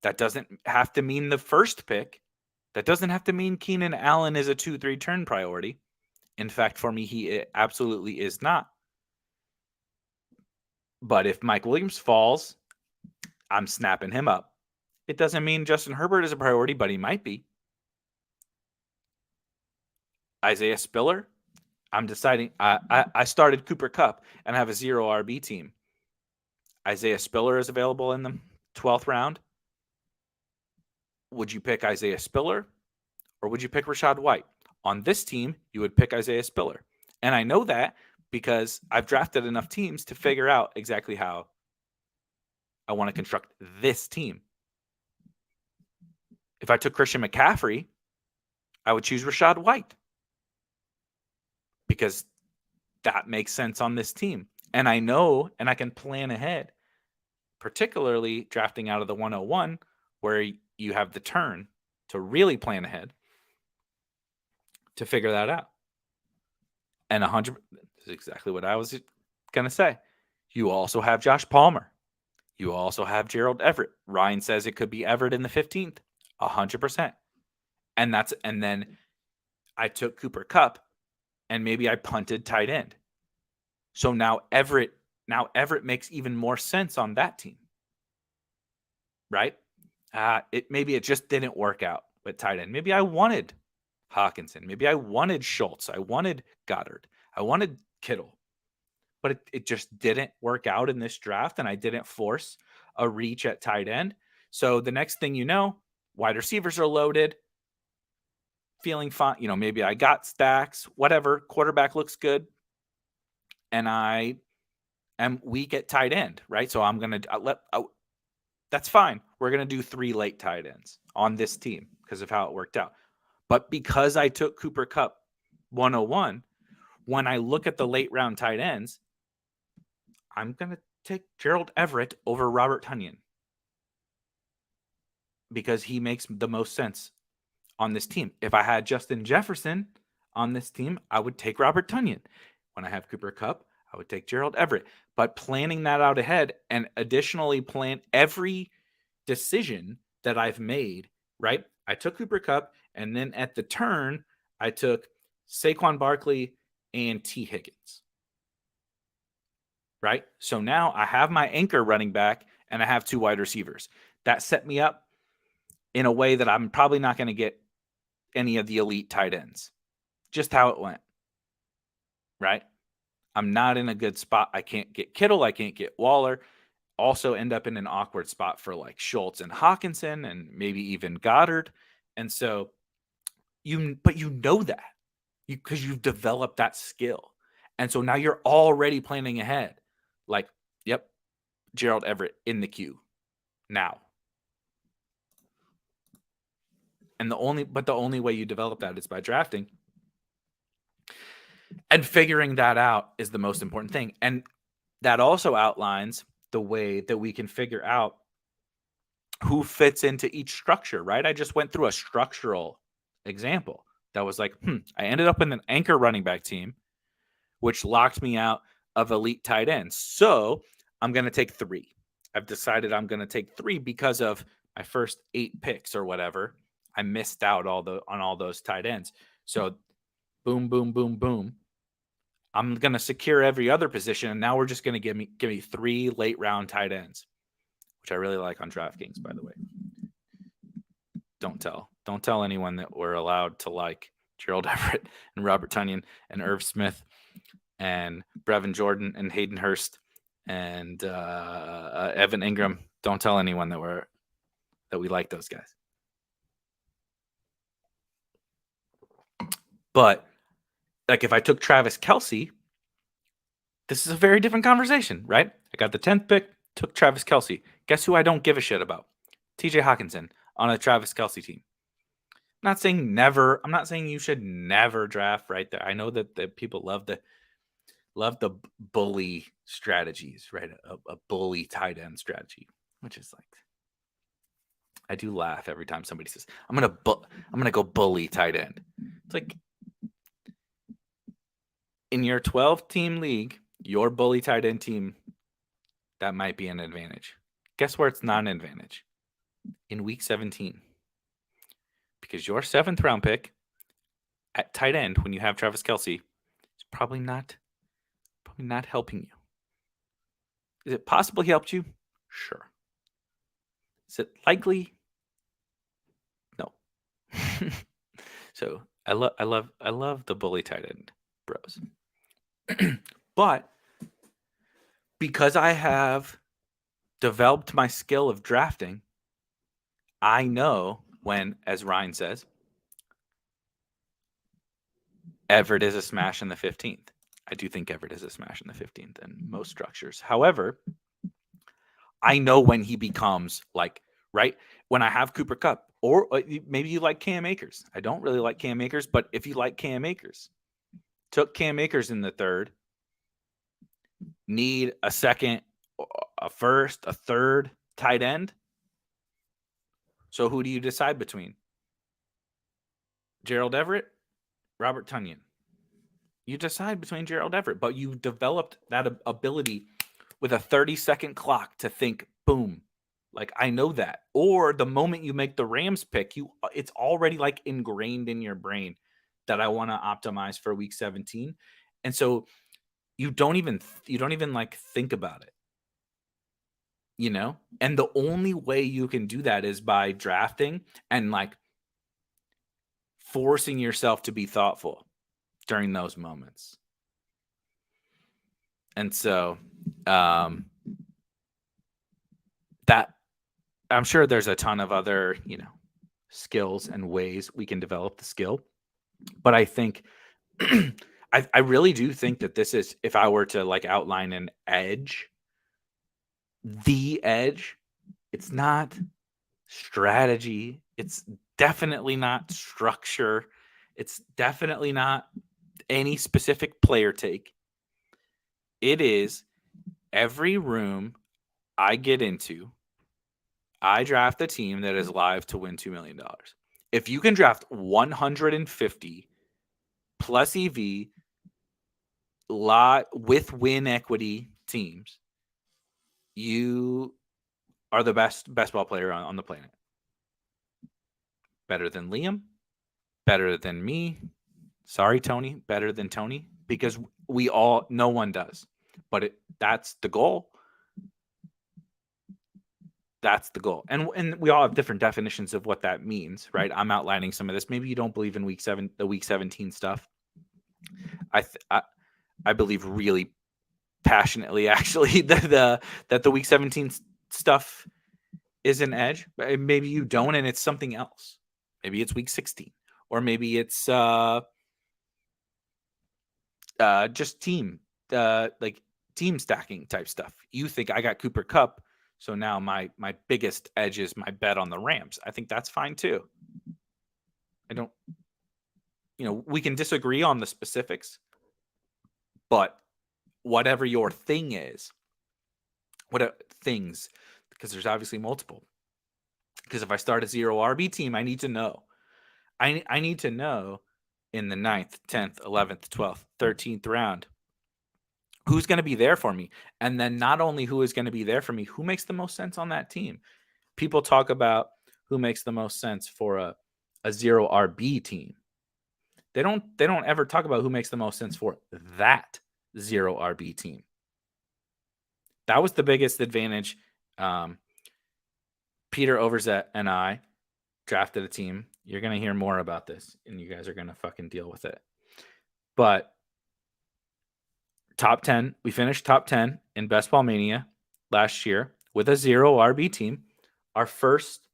that doesn't have to mean the first pick. That doesn't have to mean Keenan Allen is a 2-3 turn priority. In fact, for me, he absolutely is not. But if Mike Williams falls, I'm snapping him up. It doesn't mean Justin Herbert is a priority, but he might be. Isaiah Spiller, I'm deciding. I started Cooper Kupp and I have a 0 RB team. Isaiah Spiller is available in the 12th round. Would you pick Isaiah Spiller or would you pick Rachaad White? On this team, you would pick Isaiah Spiller. And I know that because I've drafted enough teams to figure out exactly how I want to construct this team. If I took Christian McCaffrey, I would choose Rachaad White because that makes sense on this team. And I know, and I can plan ahead, particularly drafting out of the 101 where you have the turn to really plan ahead to figure that out. And 100 is exactly what I was going to say. You also have Josh Palmer. You also have Gerald Everett. Ryan says it could be Everett in the 15th. 100%. And then I took Cooper Kupp and maybe I punted tight end. So now Everett makes even more sense on that team. Right? Maybe it just didn't work out with tight end. Maybe I wanted Hawkinson. Maybe I wanted Schultz. I wanted Goddard. I wanted Kittle. But it just didn't work out in this draft, and I didn't force a reach at tight end. So the next thing you know, wide receivers are loaded, feeling fine. Maybe I got stacks, whatever. Quarterback looks good, and I am weak at tight end, right? So I'm going to that's fine. We're going to do 3 late tight ends on this team because of how it worked out. But because I took Cooper Kupp 101, when I look at the late round tight ends, I'm going to take Gerald Everett over Robert Tonyan because he makes the most sense on this team. If I had Justin Jefferson on this team, I would take Robert Tonyan. When I have Cooper Kupp, I would take Gerald Everett. But planning that out ahead and additionally plan every decision that I've made, right? I took Cooper Kupp, and then at the turn, I took Saquon Barkley and T. Higgins. Right? So now I have my anchor running back and I have 2 wide receivers. That set me up in a way that I'm probably not going to get any of the elite tight ends. Just how it went. Right? I'm not in a good spot. I can't get Kittle. I can't get Waller. Also end up in an awkward spot for like Schultz and Hawkinson and maybe even Goddard. And so but you know that because you've developed that skill. And so now you're already planning ahead. Like, yep, Gerald Everett in the queue now. And the only way you develop that is by drafting. And figuring that out is the most important thing. And that also outlines the way that we can figure out who fits into each structure, right? I just went through a structural example that was like, I ended up in an anchor running back team, which locked me out of elite tight ends. So I'm going to take 3. I've decided I'm going to take 3 because of my first 8 picks or whatever. I missed out on all those tight ends. So boom, boom, boom, boom. I'm going to secure every other position. And now we're just going to give me 3 late round tight ends, which I really like on DraftKings, by the way. Don't tell anyone that we're allowed to like Gerald Everett and Robert Tonyan and Irv Smith and Brevin Jordan and Hayden Hurst and Evan Ingram. Don't tell anyone that we like those guys. But like if I took Travis Kelce, this is a very different conversation, right? I got the 10th pick, took Travis Kelce. Guess who I don't give a shit about? TJ Hawkinson on a Travis Kelce team. I'm not saying never. I'm not saying you should never draft right there. I know that people love the bully strategies, right? A bully tight end strategy, which is like, I do laugh every time somebody says, I'm gonna go bully tight end. It's like, in your 12-team league, your bully tight end team, that might be an advantage. Guess where it's not an advantage? In week 17. Because your 7th round pick at tight end, when you have Travis Kelce, is probably not helping you. Is it possible he helped you? Sure. Is it likely? No. So I love the bully tight end bros. But because I have developed my skill of drafting, I know when, as Ryan says, Everett is a smash in the 15th. I do think Everett is a smash in the 15th in most structures. However, I know when he becomes like, right? When I have Cooper Kupp, or maybe you like Cam Akers. I don't really like Cam Akers, but if you like Cam Akers, took Cam Akers in the 3rd, need a 2nd, a 1st, a 3rd tight end. So who do you decide between? Gerald Everett, Robert Tonyan. You decide between Gerald Everett, but you developed that ability with a 30-second clock to think, boom, like I know that. Or the moment you make the Rams pick, it's already like ingrained in your brain that I want to optimize for week 17. And so you don't even like think about it. You know? And the only way you can do that is by drafting and like forcing yourself to be thoughtful during those moments. And so that I'm sure there's a ton of other, skills and ways we can develop the skill. But I think I really do think that this is, if I were to like outline an edge, the edge, it's not strategy. It's definitely not structure. It's definitely not any specific player take. It is every room I get into, I draft a team that is live to win $2 million. If you can draft 150 plus EV with win equity teams, you are the best ball player on the planet. Better than Liam, better than me. Sorry, Tony. Better than Tony. because no one does. But that's the goal. That's the goal. And we all have different definitions of what that means, right? I'm outlining some of this. Maybe you don't believe in the week 17 stuff. I believe really passionately, actually, that the week 17 stuff is an edge. Maybe you don't, and it's something else. Maybe it's week 16, or maybe it's just team stacking type stuff. You think I got Cooper Kupp, so now my biggest edge is my bet on the Rams. I think that's fine too. I don't, we can disagree on the specifics, but whatever your thing is, because there's obviously multiple. Because if I start a 0 RB team, I need to know. I need to know in the 9th, 10th, 11th, 12th, 13th round who's going to be there for me. And then not only who is going to be there for me, who makes the most sense on that team. People talk about who makes the most sense for a 0 RB team. They don't ever talk about who makes the most sense for that 0 RB team. That was the biggest advantage. Peter Overzet and I drafted a team. You're going to hear more about this, and you guys are going to fucking deal with it. But top 10, we finished top 10 in Best Ball Mania last year with a 0 RB team. Our first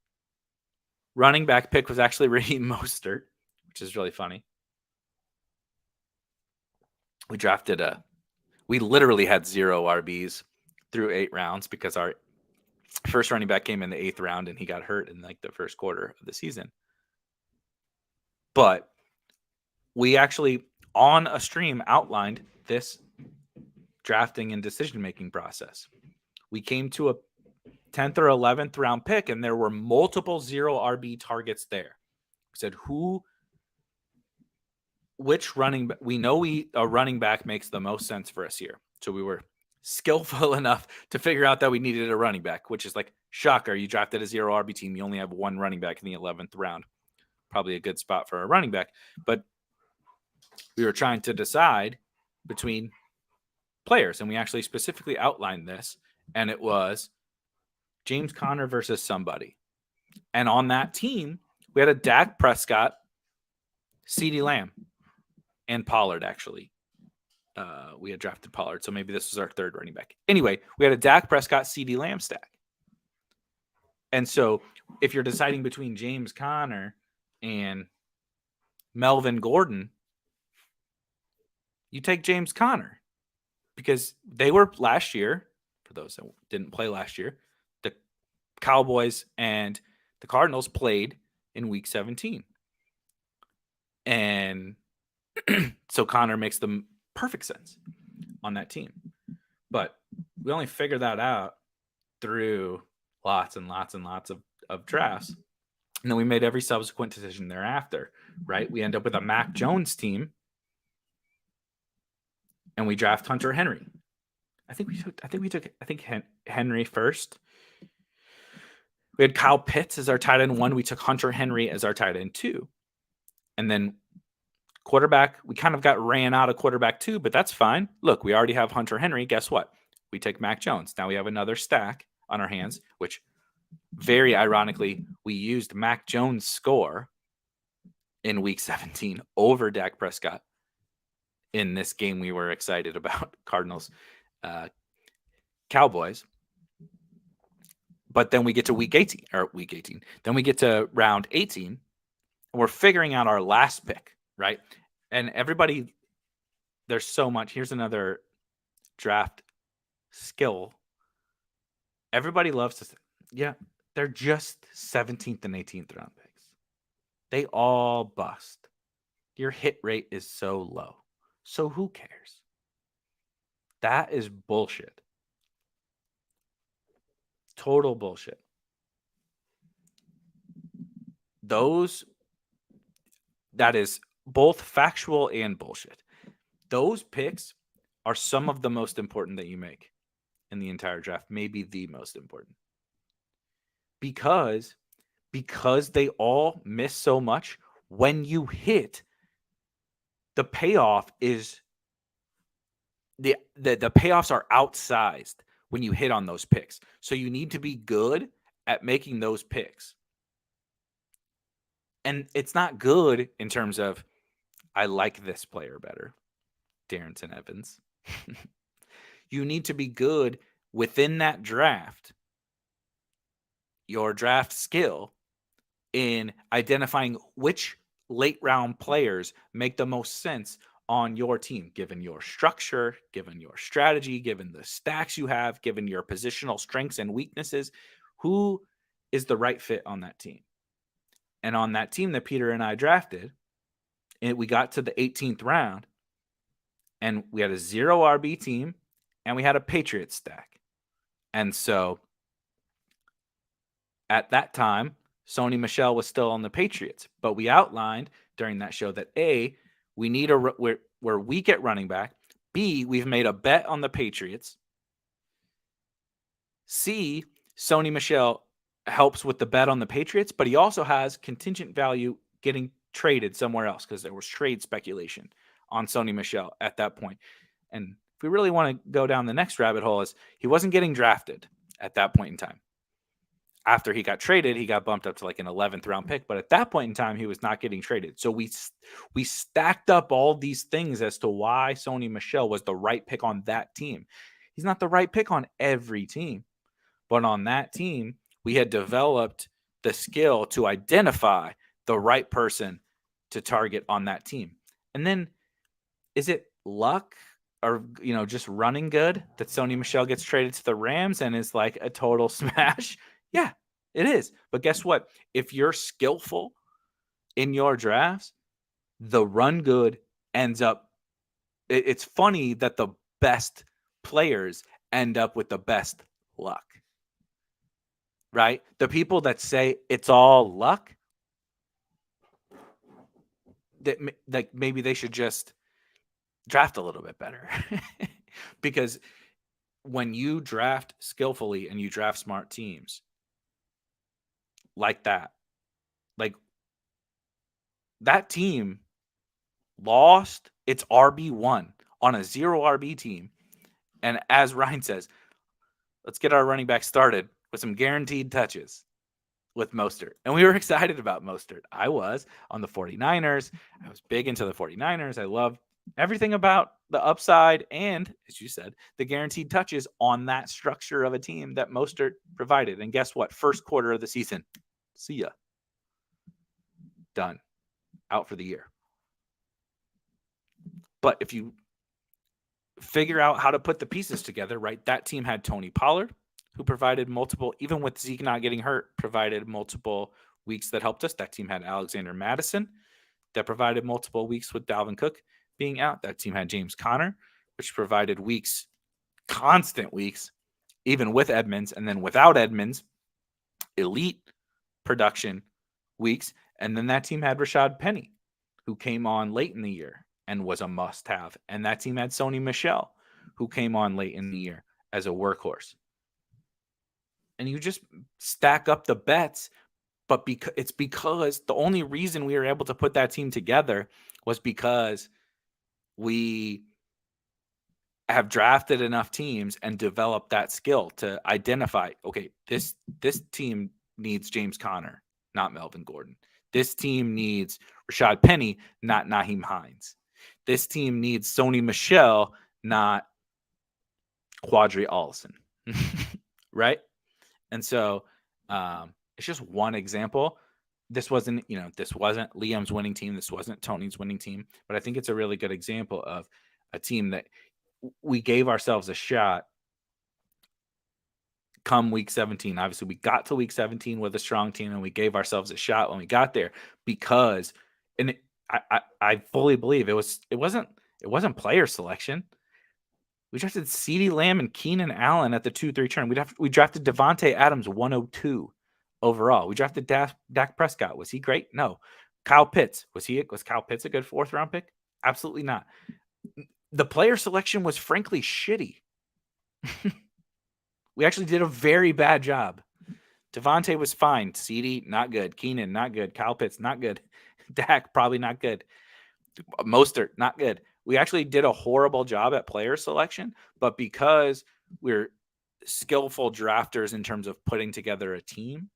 running back pick was actually Raheem Mostert, which is really funny. We literally had 0 RBs through 8 rounds because our first running back came in the 8th round and he got hurt in the first quarter of the season. But we actually, on a stream, outlined this drafting and decision-making process. We came to a 10th or 11th round pick, and there were multiple 0 RB targets there. We said, which running back? We know a running back makes the most sense for us here. So we were skillful enough to figure out that we needed a running back, which is shocker. You drafted a 0 RB team. You only have one running back in the 11th round. Probably a good spot for a running back. But we were trying to decide between players, and we actually specifically outlined this, and it was James Conner versus somebody. And on that team, we had a Dak Prescott, CeeDee Lamb, and Pollard, actually. We had drafted Pollard, so maybe this was our third running back. Anyway, we had a Dak Prescott, CeeDee Lamb stack. And so if you're deciding between James Conner and Melvin Gordon, you take James Conner because they were last year, for those that didn't play last year, the Cowboys and the Cardinals played in week 17. And so Conner makes the perfect sense on that team. But we only figured that out through lots and lots and lots of drafts. And then we made every subsequent decision thereafter, right? We end up with a Mac Jones team. And we draft Hunter Henry. I think we took Henry first. We had Kyle Pitts as our tight end 1. We took Hunter Henry as our tight end 2. And then quarterback, we kind of ran out of quarterback 2, but that's fine. Look, we already have Hunter Henry. Guess what? We take Mac Jones. Now we have another stack on our hands, which very ironically, we used Mac Jones' score in week 17 over Dak Prescott in this game we were excited about, Cardinals, Cowboys. But then we get to week 18. Then we get to round 18, and we're figuring out our last pick, right? And everybody, there's so much. Here's another draft skill. Everybody loves to say, they're just 17th and 18th round picks. They all bust. Your hit rate is so low. So who cares? That is bullshit. Total bullshit. That is both factual and bullshit. Those picks are some of the most important that you make in the entire draft, maybe the most important. Because they all miss so much, when you hit, the payoff is the payoffs are outsized when you hit on those picks. So you need to be good at making those picks. And it's not good in terms of, I like this player better, Darrington Evans. You need to be good within that draft, your draft skill, in identifying which late round players make the most sense on your team, given your structure, given your strategy, given the stacks you have, given your positional strengths and weaknesses. Who is the right fit on that team? And on that team that Peter and I drafted, and we got to the 18th round, and we had a 0 RB team, and we had a Patriots stack. And so at that time, Sony Michel was still on the Patriots, but we outlined during that show that A, we need we're weak at running back. B, we've made a bet on the Patriots. C, Sony Michel helps with the bet on the Patriots, but he also has contingent value getting traded somewhere else because there was trade speculation on Sony Michel at that point. And if we really want to go down the next rabbit hole, is he wasn't getting drafted at that point in time. After he got traded, he got bumped up to like an 11th round pick. But at that point in time, he was not getting traded. So we stacked up all these things as to why Sony Michel was the right pick on that team. He's not the right pick on every team. But on that team, we had developed the skill to identify the right person to target on that team. And then is it luck or, just running good that Sony Michel gets traded to the Rams and is like a total smash? Yeah, it is. But guess what? If you're skillful in your drafts, the run good ends up. It's funny that the best players end up with the best luck, right? The people that say it's all luck, that like maybe they should just draft a little bit better. Because when you draft skillfully and you draft smart teams like that team lost its RB1 on a 0 RB team. And as Ryan says, let's get our running back started with some guaranteed touches with Mostert. And we were excited about Mostert. I was on the 49ers. I was big into the 49ers. I love everything about the upside and, as you said, the guaranteed touches on that structure of a team that Mostert provided. And guess what? First quarter of the season. See ya. Done. Out for the year. But if you figure out how to put the pieces together, right? That team had Tony Pollard, who provided multiple, even with Zeke not getting hurt, provided multiple weeks that helped us. That team had Alexander Madison that provided multiple weeks with Dalvin Cook being out. That team had James Conner, which provided weeks, constant weeks, even with Edmonds. And then without Edmonds, elite production weeks. And then that team had Rashad Penny, who came on late in the year and was a must-have. And that team had Sony Michel, who came on late in the year as a workhorse. And you just stack up the bets, but it's because the only reason we were able to put that team together was because we have drafted enough teams and developed that skill to identify, okay, this team needs James Conner, not Melvin Gordon. This team needs Rashad Penny, not Naheem Hines. This team needs Sony Michel, not Quadri Allison. Right? And so it's just one example. This wasn't Liam's winning team. This wasn't Tony's winning team. But I think it's a really good example of a team that we gave ourselves a shot come week 17. Obviously, we got to week 17 with a strong team, and we gave ourselves a shot when we got there because, and I fully believe it wasn't player selection. We drafted CeeDee Lamb and Keenan Allen at the 2-3 turn. We drafted Devontae Adams 102 overall. We drafted Dak Prescott. Was he great? No. Kyle Pitts. Was Kyle Pitts a good 4th round pick? Absolutely not. The player selection was frankly shitty. We actually did a very bad job. Devontae was fine. CeeDee, not good. Keenan, not good. Kyle Pitts, not good. Dak, probably not good. Mostert, not good. We actually did a horrible job at player selection, but because we're skillful drafters in terms of putting together a team,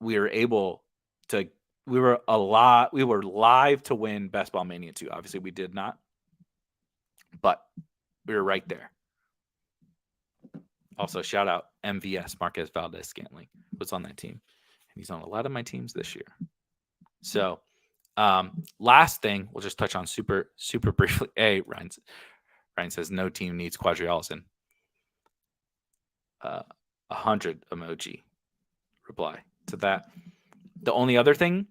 we were able to, we were live to win Best Ball Mania 2. Obviously we did not, but we were right there. Also, shout out MVS, Marquez Valdez-Scantling, was on that team. And he's on a lot of my teams this year. So, last thing, we'll just touch on super briefly. Ryan says, no team needs Quadri-Allison. 100 emoji reply to that. The only other thing,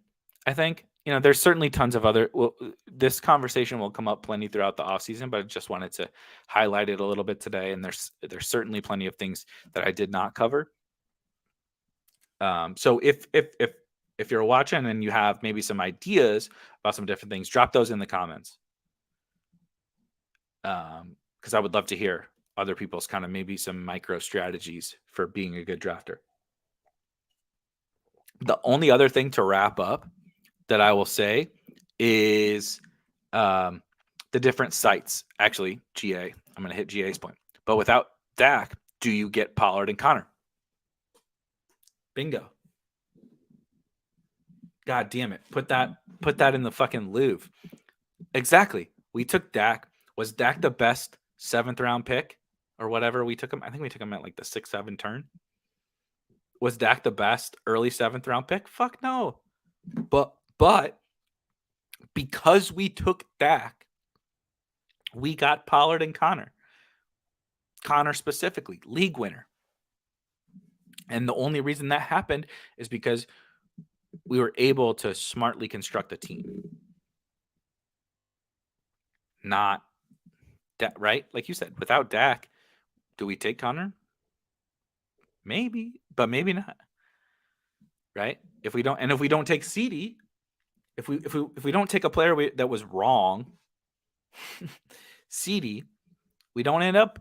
I think, there's certainly tons of other, this conversation will come up plenty throughout the offseason, but I just wanted to highlight it a little bit today. And there's certainly plenty of things that I did not cover. So if you're watching and you have maybe some ideas about some different things, drop those in the comments. Because I would love to hear other people's kind of maybe some micro strategies for being a good drafter. The only other thing to wrap up that I will say is the different sites. Actually, GA, I'm going to hit GA's point. But without Dak, do you get Pollard and Connor? Bingo. God damn it. Put that in the fucking Louvre. Exactly. We took Dak. Was Dak the best 7th round pick or whatever we took him? I think we took him at like the 6-7 turn. Was Dak the best early 7th round pick? Fuck no. But because we took Dak, we got Pollard and Connor. Connor specifically, league winner. And the only reason that happened is because we were able to smartly construct a team. Not that, right? Like you said, without Dak, do we take Connor? Maybe, but maybe not. Right? If we don't take CD, if we don't take a player that was wrong, CD, we don't end up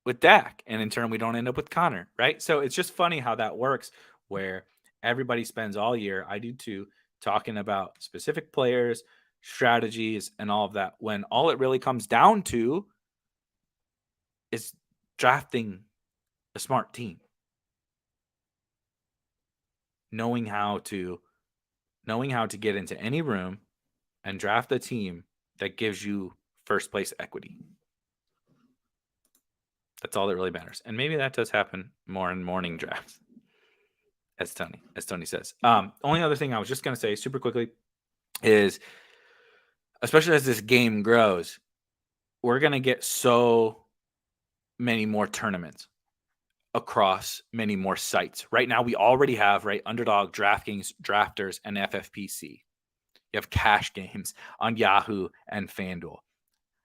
with Dak, and in turn we don't end up with Connor, right? So it's just funny how that works, where everybody spends all year, I do too, talking about specific players, strategies, and all of that, when all it really comes down to is drafting a smart team. Knowing how to get into any room and draft a team that gives you first place equity. That's all that really matters. And maybe that does happen more in morning drafts, as Tony says. Only other thing I was just going to say super quickly is, especially as this game grows, we're going to get so many more tournaments across many more sites. Right now, we already have, right, Underdog, DraftKings, Drafters, and FFPC. You have cash games on Yahoo and FanDuel.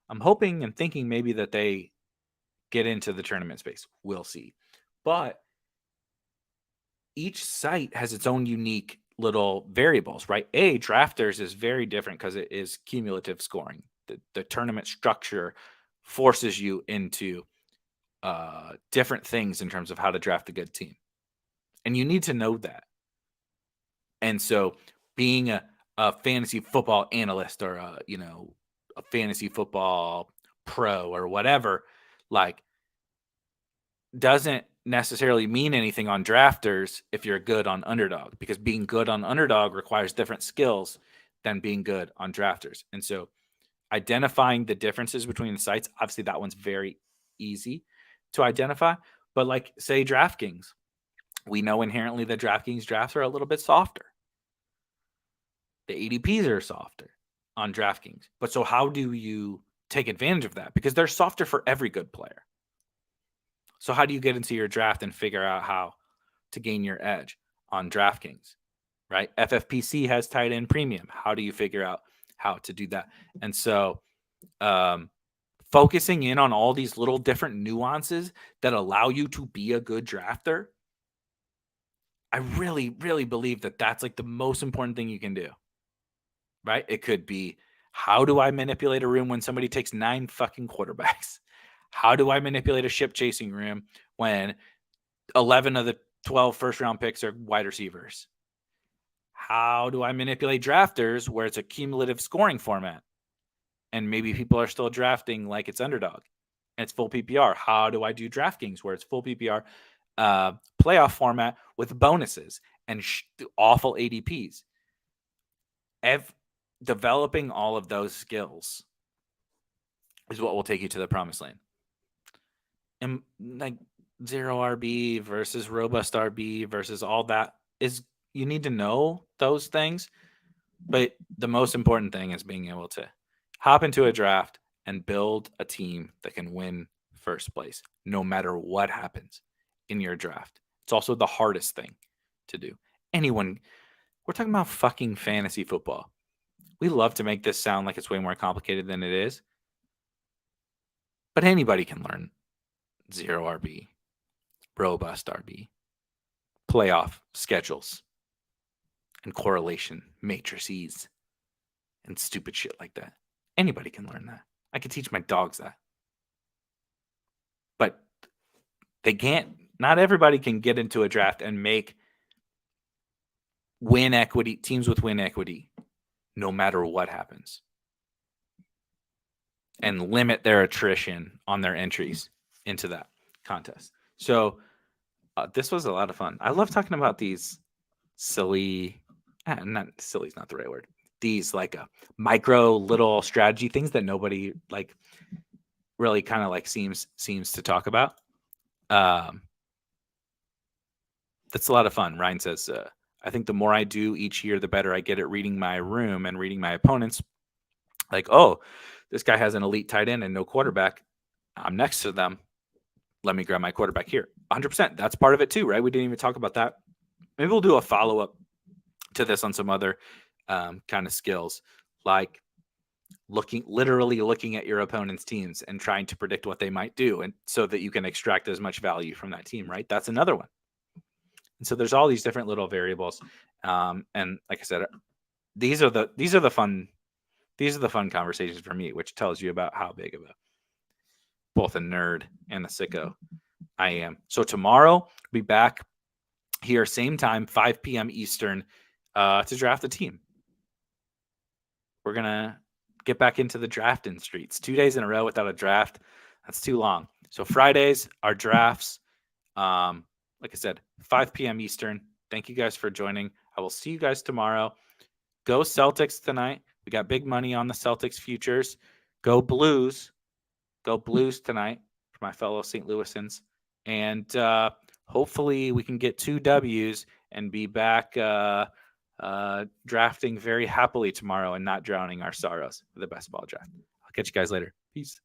I'm hoping and thinking maybe that they get into the tournament space. We'll see. But each site has its own unique little variables, right? Drafters is very different because it is cumulative scoring. The tournament structure forces you into different things in terms of how to draft a good team. And you need to know that. And so being a fantasy football analyst or a fantasy football pro or whatever, like, doesn't necessarily mean anything on drafters if you're good on Underdog, because being good on Underdog requires different skills than being good on drafters. And so identifying the differences between the sites, obviously that one's very easy to identify, but like say DraftKings, we know inherently that DraftKings drafts are a little bit softer. The ADPs are softer on DraftKings. But so how do you take advantage of that? Because they're softer for every good player. So how do you get into your draft and figure out how to gain your edge on DraftKings, right? FFPC has tight end premium. How do you figure out how to do that? And so focusing in on all these little different nuances that allow you to be a good drafter, I really, really believe that that's like the most important thing you can do, right? It could be, how do I manipulate a room when somebody takes 9 fucking quarterbacks? How do I manipulate a ship chasing room when 11 of the 12 first round picks are wide receivers? How do I manipulate drafters where it's a cumulative scoring format? and maybe people are still drafting like it's Underdog and it's full PPR. How do I do DraftKings where it's full PPR playoff format with bonuses and awful ADPs? Developing all of those skills is what will take you to the promised land. And like zero RB versus robust RB versus all that is, you need to know those things. But the most important thing is being able to hop into a draft and build a team that can win first place, no matter what happens in your draft. It's also the hardest thing to do. We're talking about fucking fantasy football. We love to make this sound like it's way more complicated than it is. But anybody can learn zero RB, robust RB, playoff schedules, and correlation matrices, and stupid shit like that. Anybody can learn that. I could teach my dogs that. But they can't. Not everybody can get into a draft and make win equity, teams with win equity, no matter what happens, and limit their attrition on their entries into that contest. So this was a lot of fun. I love talking about these silly, not silly is not the right word. These like micro little strategy things that nobody like really kind of like seems to talk about. That's a lot of fun. Ryan says, I think the more I do each year, the better I get at reading my room and reading my opponents. Like, oh, this guy has an elite tight end and no quarterback. I'm next to them. Let me grab my quarterback here. 100%. That's part of it too, right? We didn't even talk about that. Maybe we'll do a follow-up to this on some other kind of skills, like literally looking at your opponent's teams and trying to predict what they might do, and so that you can extract as much value from that team, right? That's another one. And so there's all these different little variables. And like I said, these are the fun conversations for me, which tells you about how big of both a nerd and a sicko I am. So tomorrow we'll be back here, same time, 5 p.m. Eastern, to draft the team. We're going to get back into the drafting streets. 2 days in a row without a draft, that's too long. So Fridays are drafts. Like I said, 5 p.m. Eastern. Thank you guys for joining. I will see you guys tomorrow. Go Celtics tonight. We got big money on the Celtics futures. Go Blues. Go Blues tonight for my fellow St. Louisans. And hopefully we can get 2 W's and be back drafting very happily tomorrow and not drowning our sorrows for the best ball draft. I'll catch you guys later. Peace.